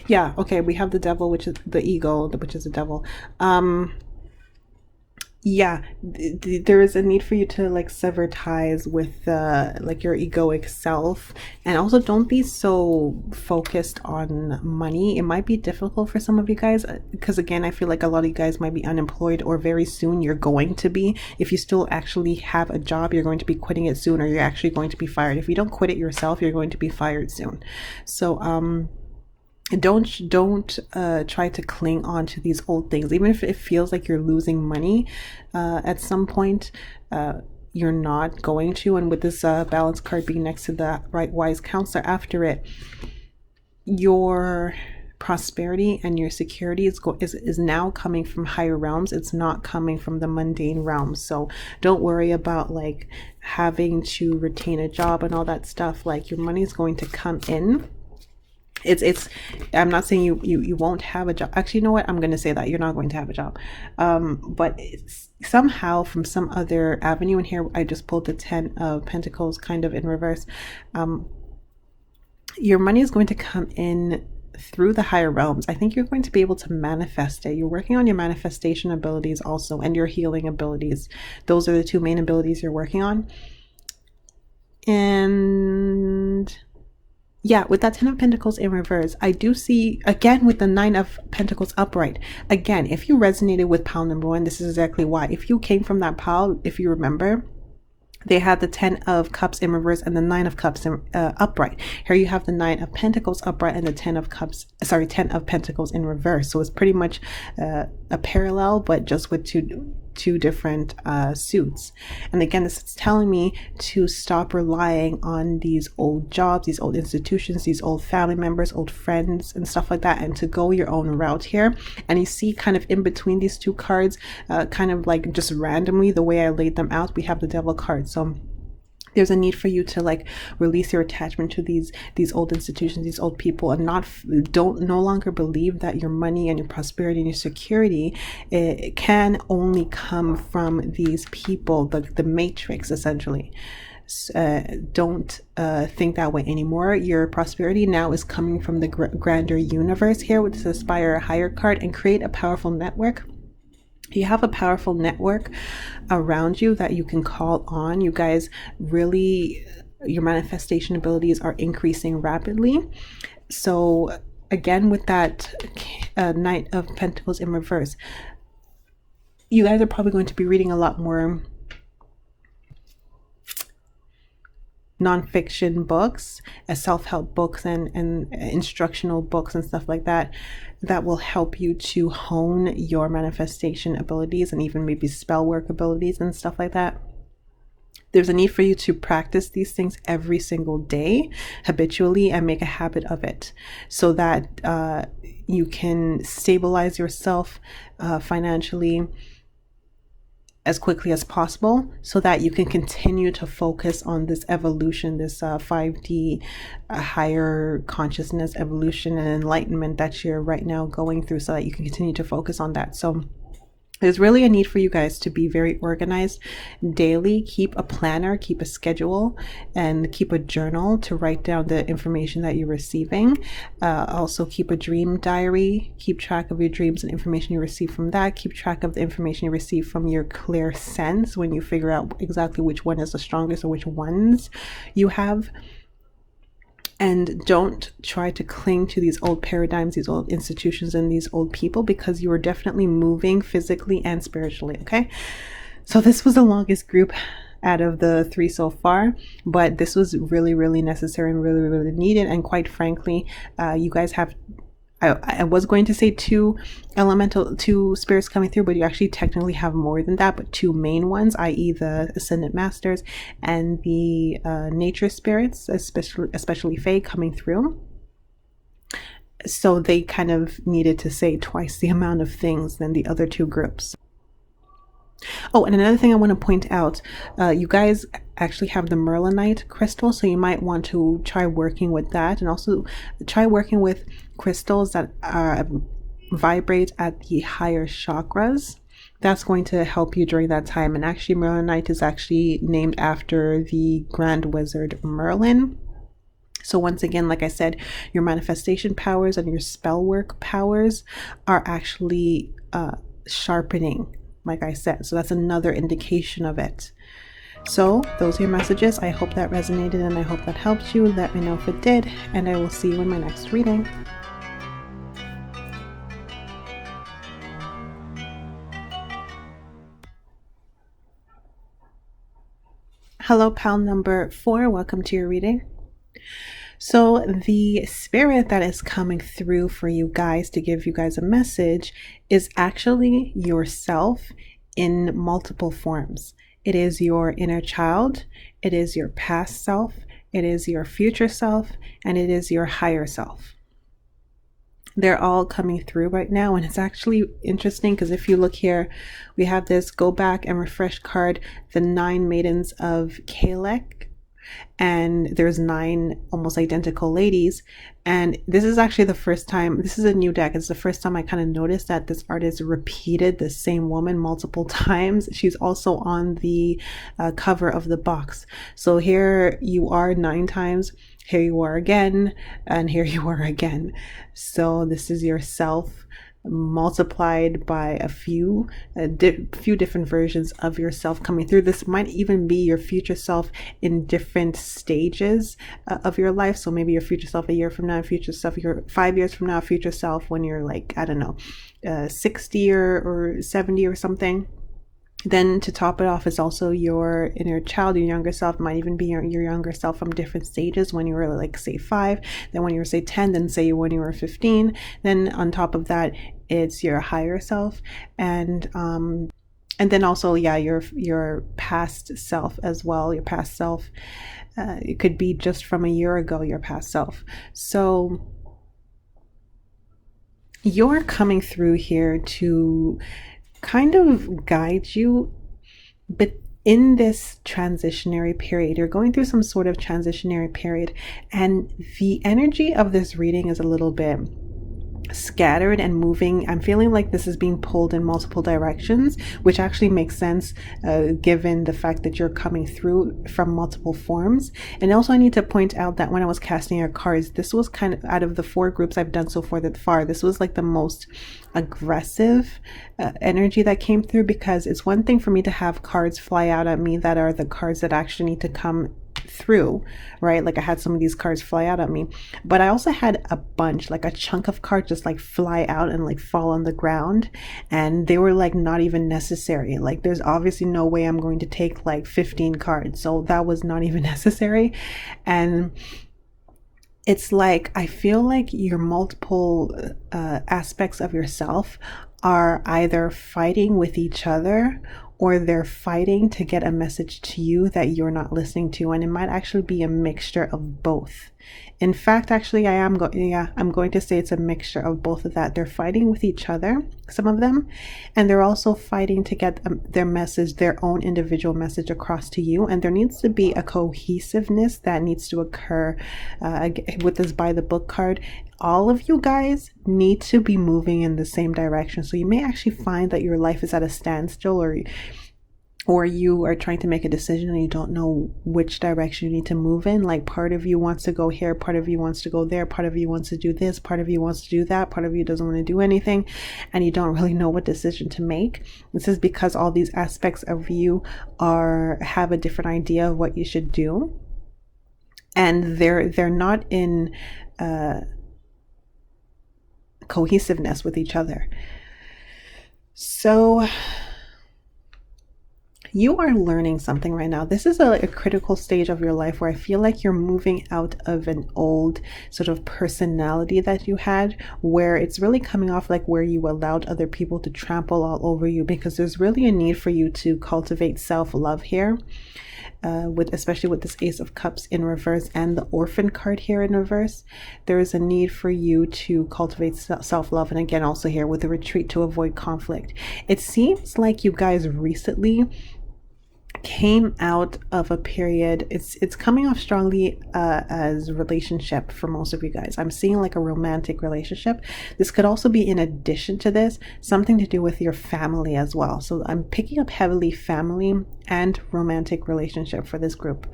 Yeah, okay, we have the devil, which is the ego, which is the devil. Yeah, there is a need for you to like sever ties with like your egoic self, and also don't be so focused on money. It might be difficult for some of you guys, because again, I feel like a lot of you guys might be unemployed, or very soon you're going to be. If you still actually have a job, you're going to be quitting it soon, or you're actually going to be fired. If you don't quit it yourself, you're going to be fired soon. So don't try to cling on to these old things, even if it feels like you're losing money at some point. You're not going to. And with this balance card being next to the right wise counselor after it, your prosperity and your security is now coming from higher realms. It's not coming from the mundane realms. So don't worry about like having to retain a job and all that stuff. Like, your money is going to come in. I'm not saying you won't have a job. Actually, you know what? I'm going to say that you're not going to have a job. But it's somehow from some other avenue. And here I just pulled the 10 of Pentacles kind of in reverse. Your money is going to come in through the higher realms. I think you're going to be able to manifest it. You're working on your manifestation abilities also, and your healing abilities. Those are the two main abilities you're working on. And yeah, with that 10 of Pentacles in reverse, I do see, again, with the 9 of Pentacles upright. Again, if you resonated with pile number 1, this is exactly why. If you came from that pile, if you remember, they had the 10 of Cups in reverse and the 9 of Cups upright. Here you have the 9 of Pentacles upright and the 10 of Pentacles in reverse. So it's pretty much a parallel, but just with two different suits. And again, this is telling me to stop relying on these old jobs, these old institutions, these old family members, old friends and stuff like that, and to go your own route here. And you see kind of in between these two cards, kind of like just randomly the way I laid them out, we have the Devil card. So there's a need for you to like release your attachment to these old institutions, these old people, and no longer believe that your money and your prosperity and your security, it can only come from these people, the matrix essentially. Don't think that way anymore. Your prosperity now is coming from the grander universe here with this Aspire Higher card, and create a powerful network You have a powerful network around you that you can call on. You guys really, your manifestation abilities are increasing rapidly. So again, with that Knight of Pentacles in reverse, you guys are probably going to be reading a lot more nonfiction books, self-help books, and instructional books and stuff like that, that will help you to hone your manifestation abilities and even maybe spell work abilities and stuff like that. There's a need for you to practice these things every single day habitually and make a habit of it, so that you can stabilize yourself financially as quickly as possible, so that you can continue to focus on this evolution, this 5D higher consciousness evolution and enlightenment that you're right now going through, so that you can continue to focus on that. So there's really a need for you guys to be very organized daily. Keep a planner, keep a schedule, and keep a journal to write down the information that you're receiving. Also keep a dream diary. Keep track of your dreams and information you receive from that. Keep track of the information you receive from your clear sense, when you figure out exactly which one is the strongest or which ones you have. And don't try to cling to these old paradigms, these old institutions, and these old people, because you are definitely moving physically and spiritually, okay? So this was the longest group out of the 3 so far, but this was really, really necessary and really, really needed. And quite frankly, you guys have, I was going to say 2 spirits coming through, but you actually technically have more than that, but 2 main ones, i.e. the Ascendant Masters and the nature spirits, especially Fae, coming through. So they kind of needed to say twice the amount of things than the other 2 groups. Oh, and another thing I want to point out, you guys actually have the Merlinite crystal, so you might want to try working with that, and also try working with crystals that vibrate at the higher chakras. That's going to help you during that time. And actually, Merlinite is actually named after the Grand Wizard Merlin. So once again, like I said, your manifestation powers and your spell work powers are actually sharpening, like I said. So that's another indication of it. So those are your messages. I hope that resonated and I hope that helped you. Let me know if it did, and I will see you in my next reading. Hello, pal number 4. Welcome to your reading. So the spirit that is coming through for you guys to give you guys a message is actually yourself in multiple forms. It is your inner child, it is your past self, it is your future self, and it is your higher self. They're all coming through right now, and it's actually interesting because if you look here, we have this go back and refresh card, the 9 maidens of Kalek, and there's 9 almost identical ladies. And this is actually the first time, this is a new deck, it's the first time I kind of noticed that this artist repeated the same woman multiple times. She's also on the cover of the box. So here you are 9 times, here you are again, and here you are again. So this is yourself multiplied by a few different versions of yourself coming through. This might even be your future self in different stages of your life. So maybe your future self a year from now, future self your 5 years from now, future self when you're like, I don't know, 60 or 70 or something. Then to top it off is also your inner child, your younger self. Might even be your younger self from different stages, when you were like say 5, then when you were say 10, then say when you were 15. Then on top of that, it's your higher self, and then also, yeah, your past self as well. Your past self, it could be just from a year ago, your past self. So you're coming through here to kind of guide you, but in this transitionary period, you're going through some sort of transitionary period, and the energy of this reading is a little bit scattered and moving. I'm feeling like this is being pulled in multiple directions, which actually makes sense given the fact that you're coming through from multiple forms. And also I need to point out that when I was casting your cards, this was kind of, out of the 4 groups I've done so far, this was like the most aggressive energy that came through, because it's one thing for me to have cards fly out at me that are the cards that actually need to come through, right? Like I had some of these cards fly out at me, but I also had a bunch, like a chunk of cards just like fly out and like fall on the ground, and they were like not even necessary. Like there's obviously no way I'm going to take like 15 cards, so that was not even necessary. And it's like I feel like your multiple aspects of yourself are either fighting with each other, or they're fighting to get a message to you that you're not listening to. And it might actually be a mixture of both. In fact, actually, I'm going to say it's a mixture of both of that. They're fighting with each other, some of them, and they're also fighting to get their message, their own individual message across to you. And there needs to be a cohesiveness that needs to occur with this by the book card. All of you guys need to be moving in the same direction. So you may actually find that your life is at a standstill, or you are trying to make a decision and you don't know which direction you need to move in. Like part of you wants to go here, part of you wants to go there, part of you wants to do this, part of you wants to do that, part of you doesn't want to do anything, and you don't really know what decision to make. This is because all these aspects of you have a different idea of what you should do, and they're not in cohesiveness with each other. So you are learning something right now. This is a critical stage of your life where I feel like you're moving out of an old sort of personality that you had, where it's really coming off like where you allowed other people to trample all over you, because there's really a need for you to cultivate self-love here. Especially with this Ace of Cups in reverse and the Orphan card here in reverse, there is a need for you to cultivate self-love. And again, also here with the retreat to avoid conflict. It seems like you guys recently came out of a period, it's coming off strongly as relationship for most of you guys. I'm seeing like a romantic relationship. This could also be, in addition to this, something to do with your family as well. So I'm picking up heavily family and romantic relationship for this group.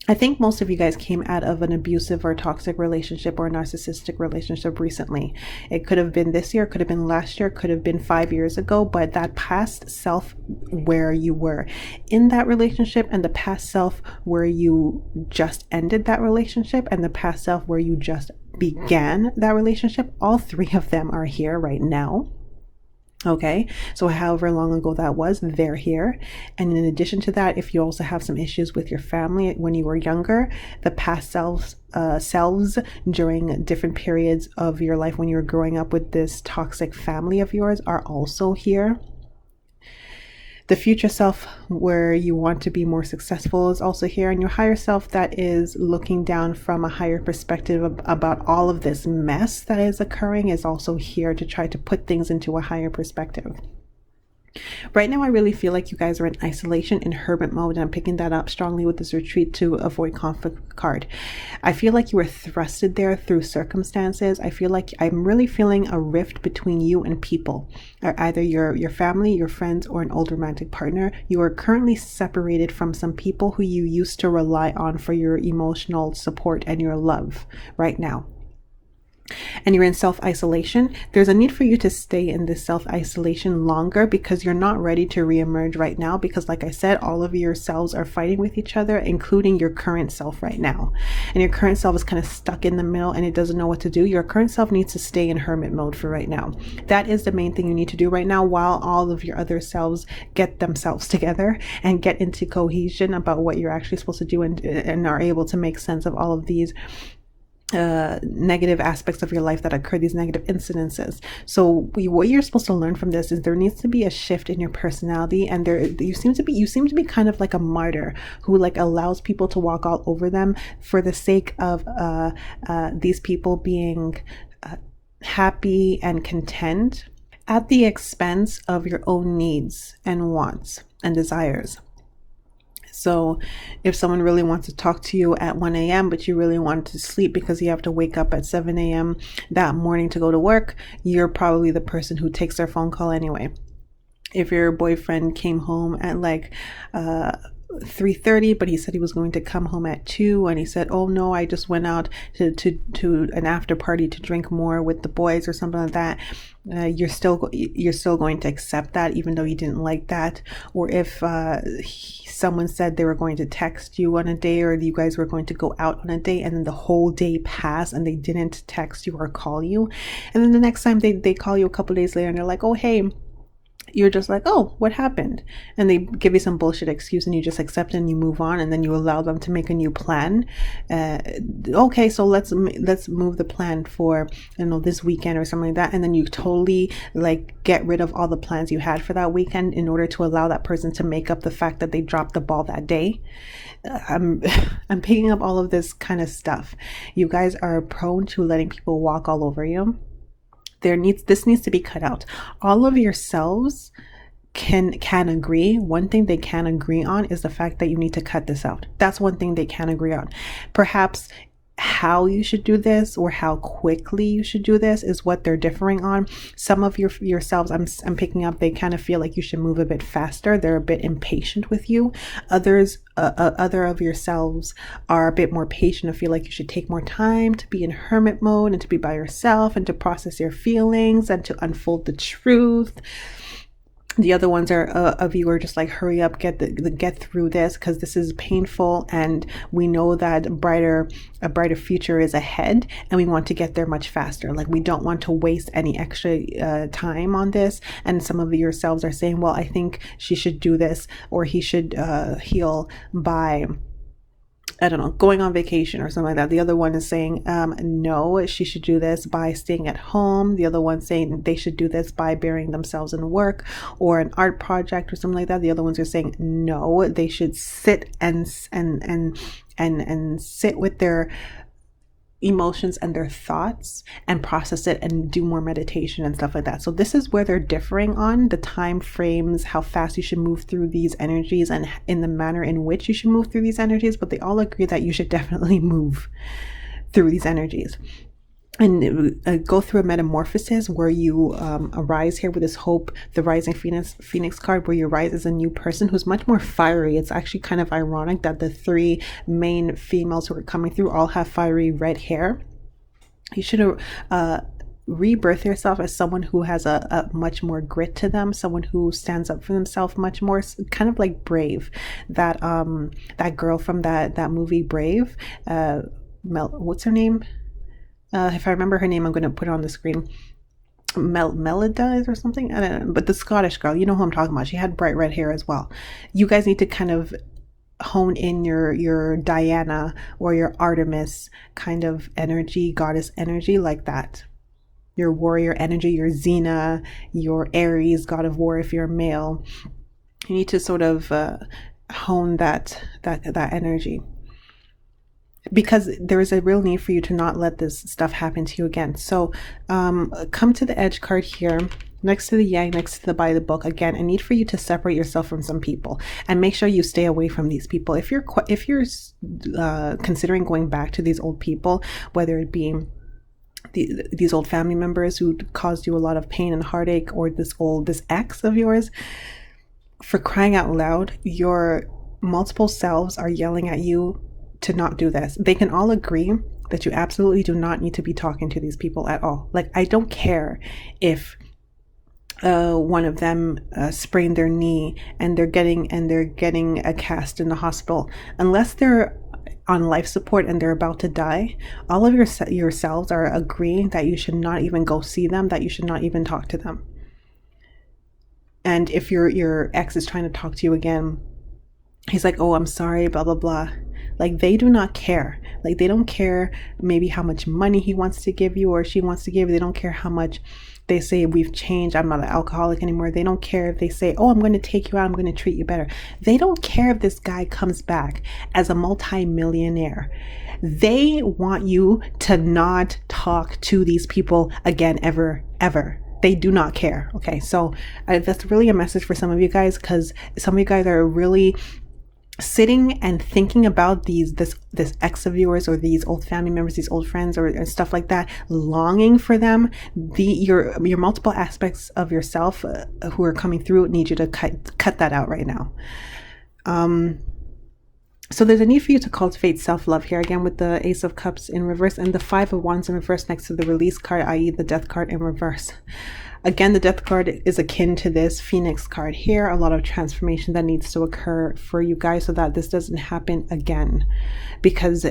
I think most of you guys came out of an abusive or toxic relationship or narcissistic relationship recently. It could have been this year, could have been last year, could have been 5 years ago, but that past self where you were in that relationship, and the past self where you just ended that relationship, and the past self where you just began that relationship, all 3 of them are here right now. Okay, so however long ago that was, they're here. And in addition to that, if you also have some issues with your family when you were younger, the past selves during different periods of your life when you were growing up with this toxic family of yours are also here. The future self where you want to be more successful is also here, and your higher self that is looking down from a higher perspective about all of this mess that is occurring is also here to try to put things into a higher perspective. Right now, I really feel like you guys are in isolation, in hermit mode, and I'm picking that up strongly with this retreat to avoid conflict card. I feel like you were thrusted there through circumstances. I feel like I'm really feeling a rift between you and people, or either your family, your friends, or an old romantic partner. You are currently separated from some people who you used to rely on for your emotional support and your love right now. And you're in self-isolation. There's a need for you to stay in this self-isolation longer, because you're not ready to reemerge right now, because like I said, all of your selves are fighting with each other, including your current self right now. And your current self is kind of stuck in the middle and it doesn't know what to do. Your current self needs to stay in hermit mode for right now. That is the main thing you need to do right now, while all of your other selves get themselves together and get into cohesion about what you're actually supposed to do, and are able to make sense of all of these negative aspects of your life that occur, these negative incidences. So what you're supposed to learn from this is there needs to be a shift in your personality, and you seem to be kind of like a martyr who like allows people to walk all over them for the sake of these people being happy and content at the expense of your own needs and wants and desires. So if someone really wants to talk to you at 1 a.m., but you really want to sleep because you have to wake up at 7 a.m. that morning to go to work, you're probably the person who takes their phone call anyway. If your boyfriend came home at like 3:30, but he said he was going to come home at 2, and he said, oh no, I just went out to an after party to drink more with the boys or something like that, you're still going to accept that even though you didn't like that. Or if someone said they were going to text you on a day, or you guys were going to go out on a day, and then the whole day passed and they didn't text you or call you, and then the next time they call you a couple days later and they're like, oh hey, you're just like, oh, what happened? And they give you some bullshit excuse and you just accept it and you move on, and then you allow them to make a new plan. Okay, so let's move the plan for, this weekend or something like that. And then you totally like get rid of all the plans you had for that weekend in order to allow that person to make up the fact that they dropped the ball that day. I'm picking up all of this kind of stuff. You guys are prone to letting people walk all over you. This needs to be cut out. All of yourselves can agree. One thing they can agree on is the fact that you need to cut this out. That's one thing they can agree on. Perhaps how you should do this or how quickly you should do this is what they're differing on. Some of yourselves, I'm picking up, they kind of feel like you should move a bit faster. They're a bit impatient with you. Others, other of yourselves are a bit more patient and feel like you should take more time to be in hermit mode and to be by yourself and to process your feelings and to unfold the truth. The other ones of you are just like, hurry up, get through this, because this is painful and we know that a brighter future is ahead and we want to get there much faster. Like, we don't want to waste any extra time on this. And some of yourselves are saying, well, I think she should do this, or he should heal by, I don't know, going on vacation or something like that. The other one is saying, no, she should do this by staying at home. The other one saying they should do this by burying themselves in work or an art project or something like that. The other ones are saying, no, they should sit and sit with their emotions and their thoughts and process it and do more meditation and stuff like that. So this is where they're differing on the time frames, how fast you should move through these energies and in the manner in which you should move through these energies, but they all agree that you should definitely move through these energies and go through a metamorphosis where you arise here with this hope, the rising phoenix card, where you rise as a new person who's much more fiery. It's actually kind of ironic that the 3 main females who are coming through all have fiery red hair. You should rebirth yourself as someone who has a much more grit to them, someone who stands up for themselves much more, kind of like Brave, that girl from that movie Brave, what's her name? If I remember her name, I'm going to put it on the screen. Melida or something? I don't know. But the Scottish girl, you know who I'm talking about. She had bright red hair as well. You guys need to kind of hone in your Diana or your Artemis kind of energy, goddess energy, like that. Your warrior energy, your Xena, your Aries, god of war if you're a male. You need to sort of hone that energy, because there is a real need for you to not let this stuff happen to you again. So come to the Edge card here, next to the Yang, next to the by the book. Again, a need for you to separate yourself from some people and make sure you stay away from these people. If you're considering going back to these old people, whether it be these old family members who caused you a lot of pain and heartache, or this ex of yours, for crying out loud, your multiple selves are yelling at you to not do this. They can all agree that you absolutely do not need to be talking to these people at all. Like, I don't care if one of them sprained their knee and they're getting a cast in the hospital. Unless they're on life support and they're about to die, all of yourselves are agreeing that you should not even go see them, that you should not even talk to them. And if your ex is trying to talk to you again, he's like, oh, I'm sorry, blah blah blah. Like, they do not care. Like, they don't care maybe how much money he wants to give you or she wants to give you. They don't care how much they say, we've changed, I'm not an alcoholic anymore. They don't care if they say, oh, I'm going to take you out, I'm going to treat you better. They don't care if this guy comes back as a multi-millionaire. They want you to not talk to these people again, ever. They do not care. Okay, so that's really a message for some of you guys, because some of you guys are really sitting and thinking about this ex of yours, or these old family members, these old friends, or stuff like that, longing for them, your multiple aspects of yourself who are coming through need you to cut that out right now. So there's a need for you to cultivate self-love here, again with the Ace of Cups in reverse and the Five of Wands in reverse next to the Release card, i.e. the Death card in reverse. Again, the Death card is akin to this Phoenix card here. A lot of transformation that needs to occur for you guys so that this doesn't happen again, because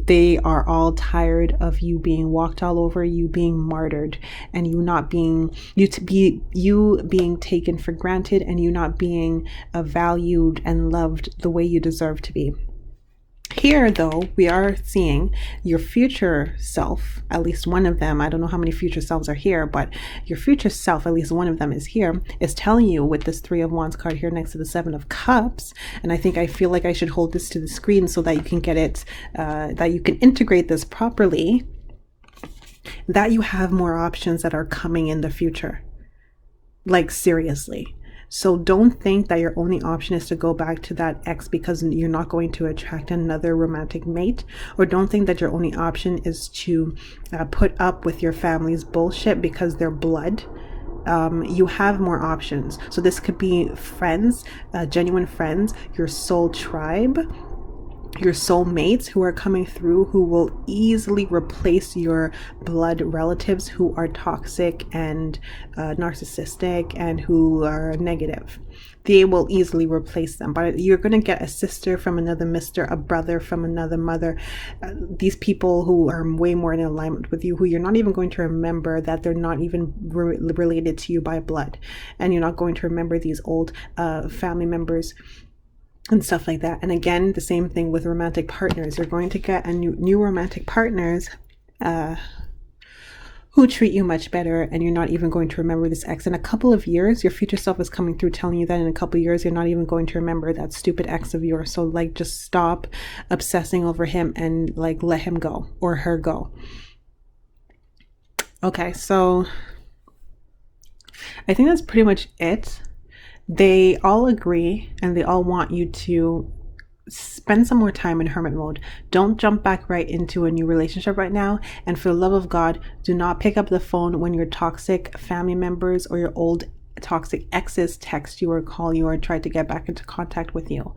they are all tired of you being walked all over, you being martyred, and you being taken for granted, and you not being valued and loved the way you deserve to be. Here, though, we are seeing your future self, at least one of them. I don't know how many future selves are here, but your future self, at least one of them is here, is telling you with this Three of Wands card here next to the Seven of Cups. And I feel like I should hold this to the screen so that you can get it, that you can integrate this properly, that you have more options that are coming in the future. Like, seriously. So don't think that your only option is to go back to that ex because you're not going to attract another romantic mate, or don't think that your only option is to put up with your family's bullshit because they're blood. You have more options. So this could be friends, genuine friends, your soul tribe, your soulmates who are coming through, who will easily replace your blood relatives who are toxic and narcissistic and who are negative. They will easily replace them. But you're going to get a sister from another mister, a brother from another mother. These people who are way more in alignment with you, who you're not even going to remember that they're not even related to you by blood. And you're not going to remember these old family members and stuff like that. And again, the same thing with romantic partners. You're going to get a new romantic partners who treat you much better, and you're not even going to remember this ex. In a couple of years, your future self is coming through telling you that in a couple of years, you're not even going to remember that stupid ex of yours. So like, just stop obsessing over him and like let him go or her go. Okay, so I think that's pretty much it. They all agree and they all want you to spend some more time in hermit mode. Don't jump back right into a new relationship right now. And for the love of God, do not pick up the phone when your toxic family members or your old toxic exes text you or call you or try to get back into contact with you.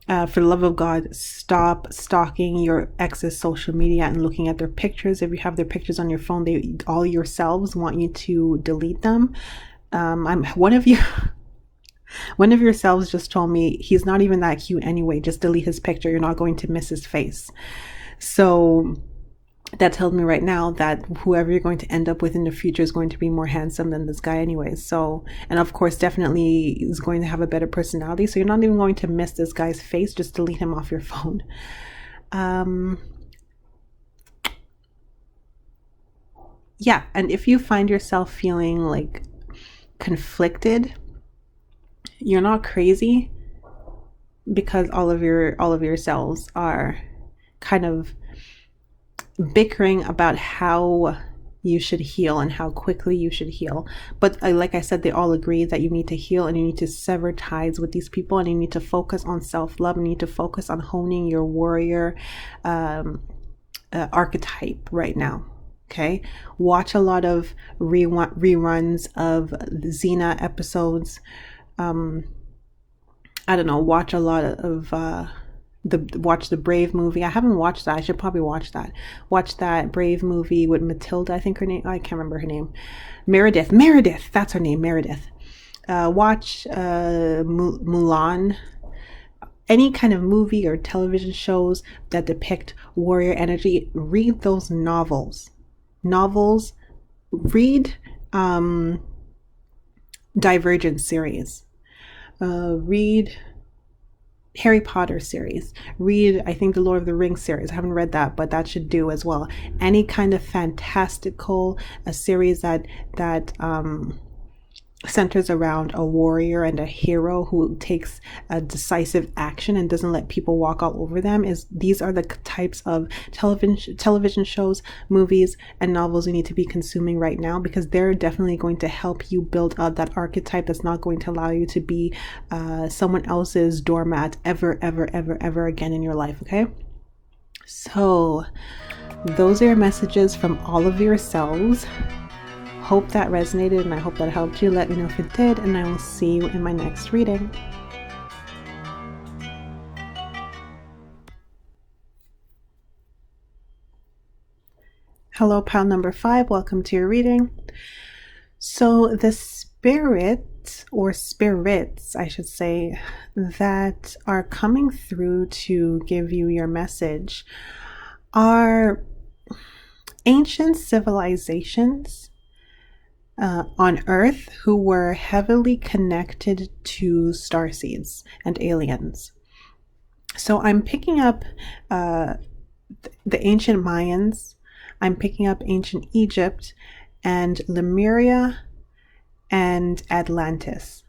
For the love of God, stop stalking your ex's social media and looking at their pictures. If you have their pictures on your phone, they all yourselves want you to delete them. One of yourselves just told me he's not even that cute anyway. Just delete his picture. You're not going to miss his face. So that tells me right now that whoever you're going to end up with in the future is going to be more handsome than this guy anyway. So, and of course, definitely is going to have a better personality. So you're not even going to miss this guy's face. Just delete him off your phone. Yeah. And if you find yourself feeling like conflicted, you're not crazy, because all of your cells are kind of bickering about how you should heal and how quickly you should heal. But like I said, they all agree that you need to heal and you need to sever ties with these people, and you need to focus on self-love and you need to focus on honing your warrior archetype right now. Okay, watch a lot of reruns of the Xena episodes. I don't know, watch a lot of watch the Brave movie. I haven't watched that. I should probably watch that. Watch that Brave movie with Matilda, I think her name, I can't remember her name. Meredith, that's her name, Meredith. Watch Mulan. Any kind of movie or television shows that depict warrior energy, read those novels. Read Divergent series. Read Harry Potter series. Read, I think, the Lord of the Rings series. I haven't read that, but that should do as well. Any kind of fantastical series that centers around a warrior and a hero who takes a decisive action and doesn't let people walk all over them. These are the types of television shows, movies, and novels you need to be consuming right now, because they're definitely going to help you build up that archetype that's not going to allow you to be someone else's doormat ever again in your life. Okay, so those are your messages from all of yourselves. Hope that resonated, and I hope that helped you. Let me know if it did, and I will see you in my next reading. Hello, pile number 5. Welcome to your reading. So the spirit, or spirits, I should say, that are coming through to give you your message are ancient civilizations on Earth who were heavily connected to starseeds and aliens. So I'm picking up the ancient Mayans, I'm picking up ancient Egypt and Lemuria and Atlantis.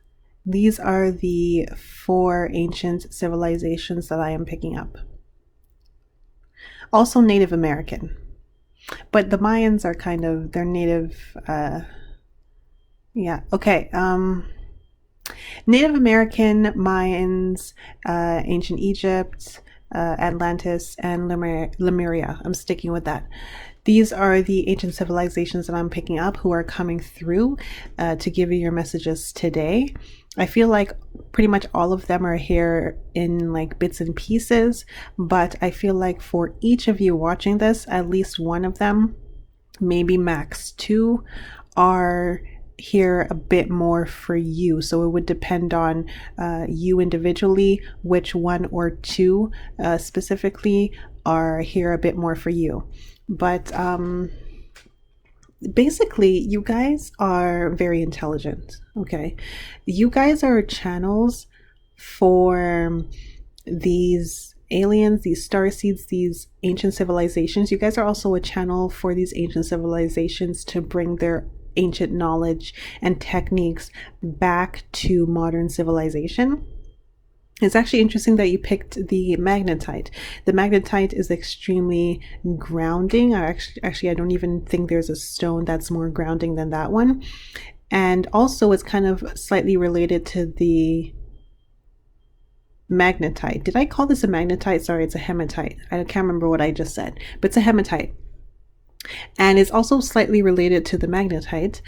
These are the 4 ancient civilizations that I am picking up. Also Native American. But the Mayans are kind of, they're native, okay. Native American, Mayans, ancient Egypt, Atlantis, and Lemuria. I'm sticking with that. These are the ancient civilizations that I'm picking up who are coming through to give you your messages today. I feel like pretty much all of them are here in like bits and pieces, but I feel like for each of you watching this, at least one of them, maybe max 2, are here a bit more for you. So it would depend on you individually, which 1 or 2 specifically are here a bit more for you. But basically, you guys are very intelligent. Okay, you guys are channels for these aliens, these starseeds, these ancient civilizations. You guys are also a channel for these ancient civilizations to bring their ancient knowledge and techniques back to modern civilization. It's actually interesting that you picked the magnetite. The magnetite is extremely grounding. Actually, I don't even think there's a stone that's more grounding than that one. And also it's kind of slightly related to the magnetite. Did I call this a magnetite? Sorry, it's a hematite. I can't remember what I just said, but it's a hematite. And it's also slightly related to the magnetite.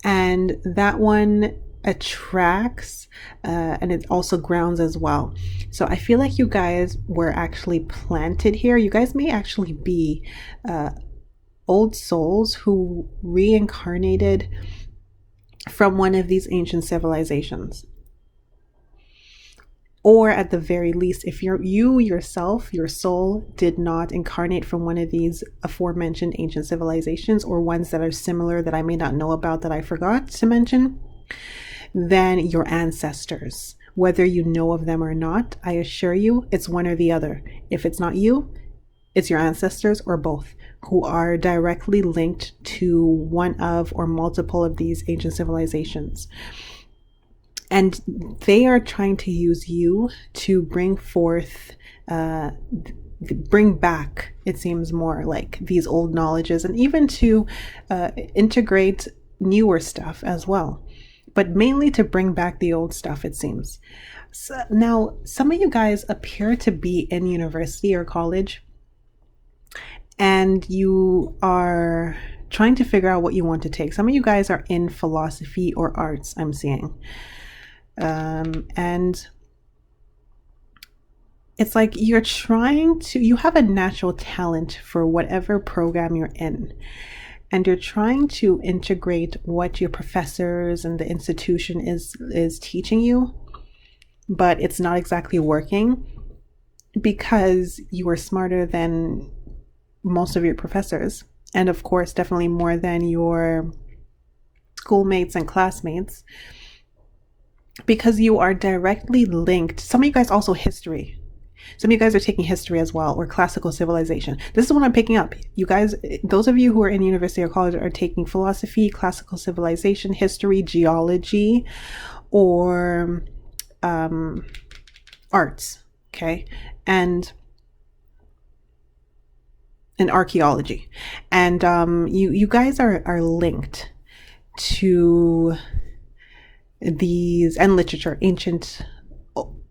And that one attracts and it also grounds as well. So I feel like you guys were actually planted here. You guys may actually be old souls who reincarnated from one of these ancient civilizations. Or at the very least, if you yourself, your soul, did not incarnate from one of these aforementioned ancient civilizations, or ones that are similar that I may not know about that I forgot to mention, then your ancestors, whether you know of them or not, I assure you it's one or the other. If it's not you, it's your ancestors or both, who are directly linked to one of or multiple of these ancient civilizations. And they are trying to use you to bring forth, bring back, it seems more like, these old knowledges, and even to integrate newer stuff as well. But mainly to bring back the old stuff, it seems. So now, some of you guys appear to be in university or college, and you are trying to figure out what you want to take. Some of you guys are in philosophy or arts, I'm seeing. And it's like you have a natural talent for whatever program you're in, and you're trying to integrate what your professors and the institution is teaching you, but it's not exactly working because you are smarter than most of your professors, and of course definitely more than your schoolmates and classmates, because you are directly linked. Some of you guys also history. Some of you guys are taking history as well, or classical civilization. This is what I'm picking up. You guys, those of you who are in university or college are taking philosophy, classical civilization, history, geology, or arts, okay? And archaeology. And you guys are linked to these, and literature, ancient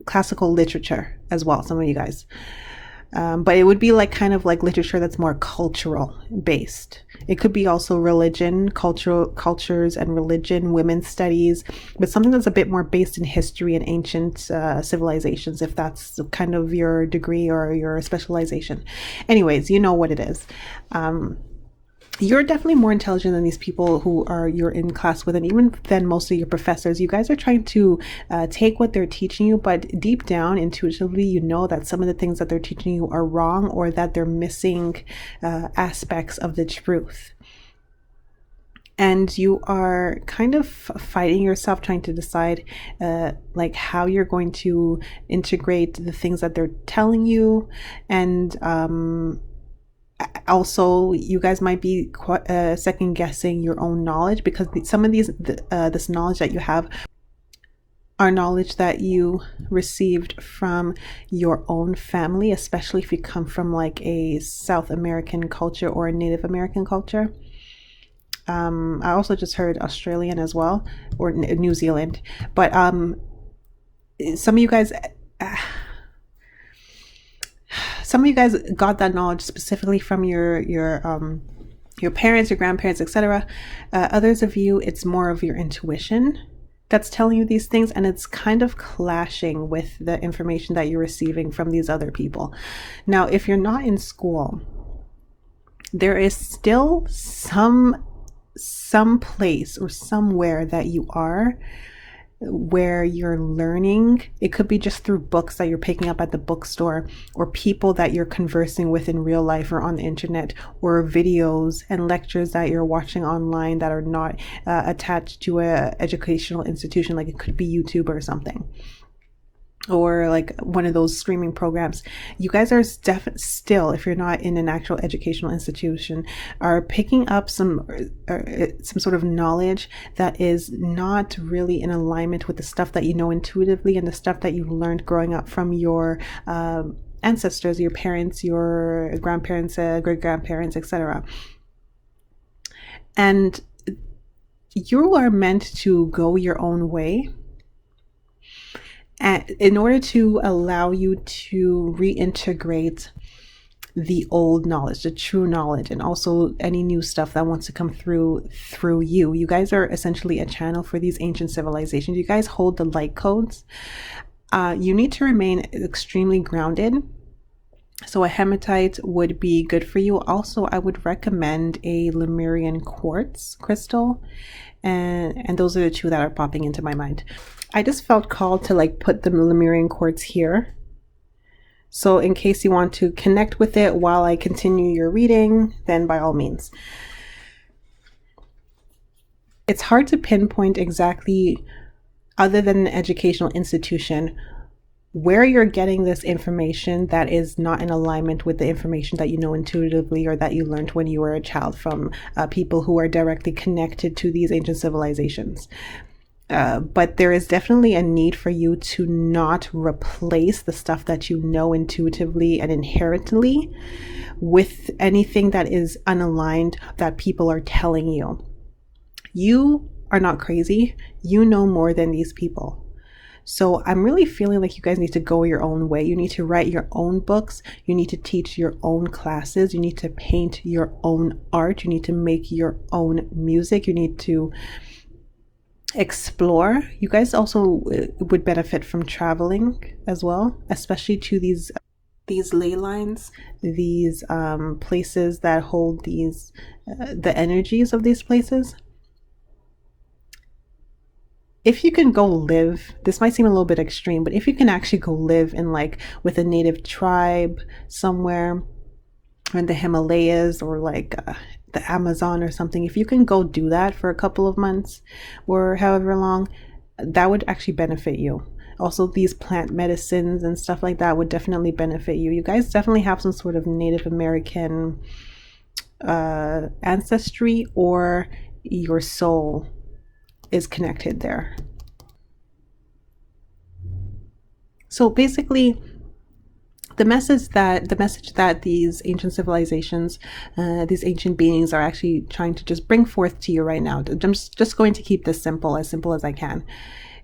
classical literature as well, some of you guys. But it would be like kind of like literature that's more cultural based. It could be also religion, cultures and religion, women's studies, but something that's a bit more based in history and ancient civilizations, if that's kind of your degree or your specialization. Anyways, you know what it is. You're definitely more intelligent than these people who you're in class with, and even than most of your professors. You guys are trying to take what they're teaching you, but deep down, intuitively, you know that some of the things that they're teaching you are wrong, or that they're missing aspects of the truth. And you are kind of fighting yourself, trying to decide like how you're going to integrate the things that they're telling you. And also, you guys might be second guessing your own knowledge, because some of this knowledge that you have are knowledge that you received from your own family, especially if you come from like a South American culture or a Native American culture. I also just heard Australian as well, or New Zealand. But some of you guys got that knowledge specifically from your parents, your grandparents, etc. Others of you, it's more of your intuition that's telling you these things, and it's kind of clashing with the information that you're receiving from these other people. Now, if you're not in school, there is still some place or somewhere that you are where you're learning. It could be just through books that you're picking up at the bookstore, or people that you're conversing with in real life or on the internet, or videos and lectures that you're watching online that are not attached to a educational institution. Like it could be YouTube or something, or like one of those streaming programs. You guys are still, if you're not in an actual educational institution, are picking up some sort of knowledge that is not really in alignment with the stuff that you know intuitively, and the stuff that you learned growing up from your ancestors, your parents, your grandparents, great grandparents, etc. And you are meant to go your own way, and in order to allow you to reintegrate the old knowledge, the true knowledge, and also any new stuff that wants to come through you. You guys are essentially a channel for these ancient civilizations. You guys hold the light codes. You need to remain extremely grounded. So a hematite would be good for you. Also, I would recommend a Lemurian quartz crystal. And those are the two that are popping into my mind. I just felt called to like put the Lemurian quartz here. So in case you want to connect with it while I continue your reading, then by all means. It's hard to pinpoint exactly, other than an educational institution, where you're getting this information that is not in alignment with the information that you know intuitively, or that you learned when you were a child from people who are directly connected to these ancient civilizations. But there is definitely a need for you to not replace the stuff that you know intuitively and inherently with anything that is unaligned that people are telling you. You are not crazy. You know more than these people. So I'm really feeling like you guys need to go your own way. You need to write your own books. You need to teach your own classes. You need to paint your own art. You need to make your own music. You need to explore. You guys also would benefit from traveling as well, especially to these ley lines, these places that hold these the energies of these places. If you can go live, this might seem a little bit extreme, but if you can actually go live in like with a native tribe somewhere in the Himalayas, or like the Amazon or something, if you can go do that for a couple of months or however long, that would actually benefit you. Also, these plant medicines and stuff like that would definitely benefit you. You guys definitely have some sort of Native American ancestry, or your soul is connected there. So basically, the message that these ancient civilizations, these ancient beings are actually trying to just bring forth to you right now, I'm just going to keep this simple as I can,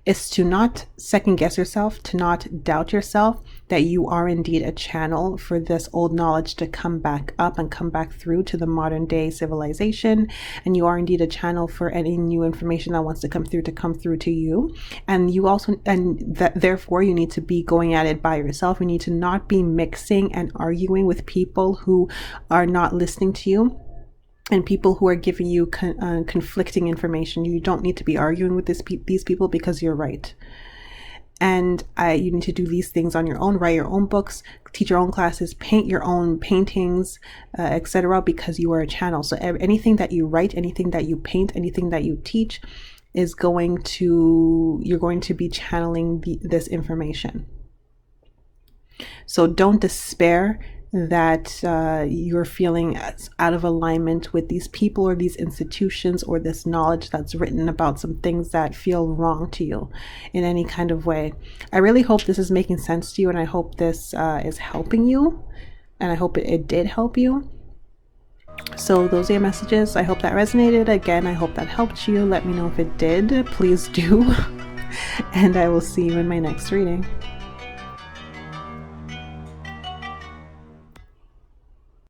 is to not second guess yourself, to not doubt yourself, that you are indeed a channel for this old knowledge to come back up and come back through to the modern day civilization. And you are indeed a channel for any new information that wants to come through to you. And you also, and that therefore you need to be going at it by yourself. You need to not be mixing and arguing with people who are not listening to you, and people who are giving you conflicting information. You don't need to be arguing with these people, because you're right. And you need to do these things on your own, write your own books, teach your own classes, paint your own paintings, etc., because you are a channel. So anything that you write, anything that you paint, anything that you teach you're going to be channeling this information. So don't despair that you're feeling out of alignment with these people or these institutions or this knowledge that's written about some things that feel wrong to you in any kind of way. I really hope this is making sense to you, and I hope this is helping you, and I hope it did help you. So those are your messages. I hope that resonated. Again, I hope that helped you. Let me know if it did. Please do. And I will see you in my next reading.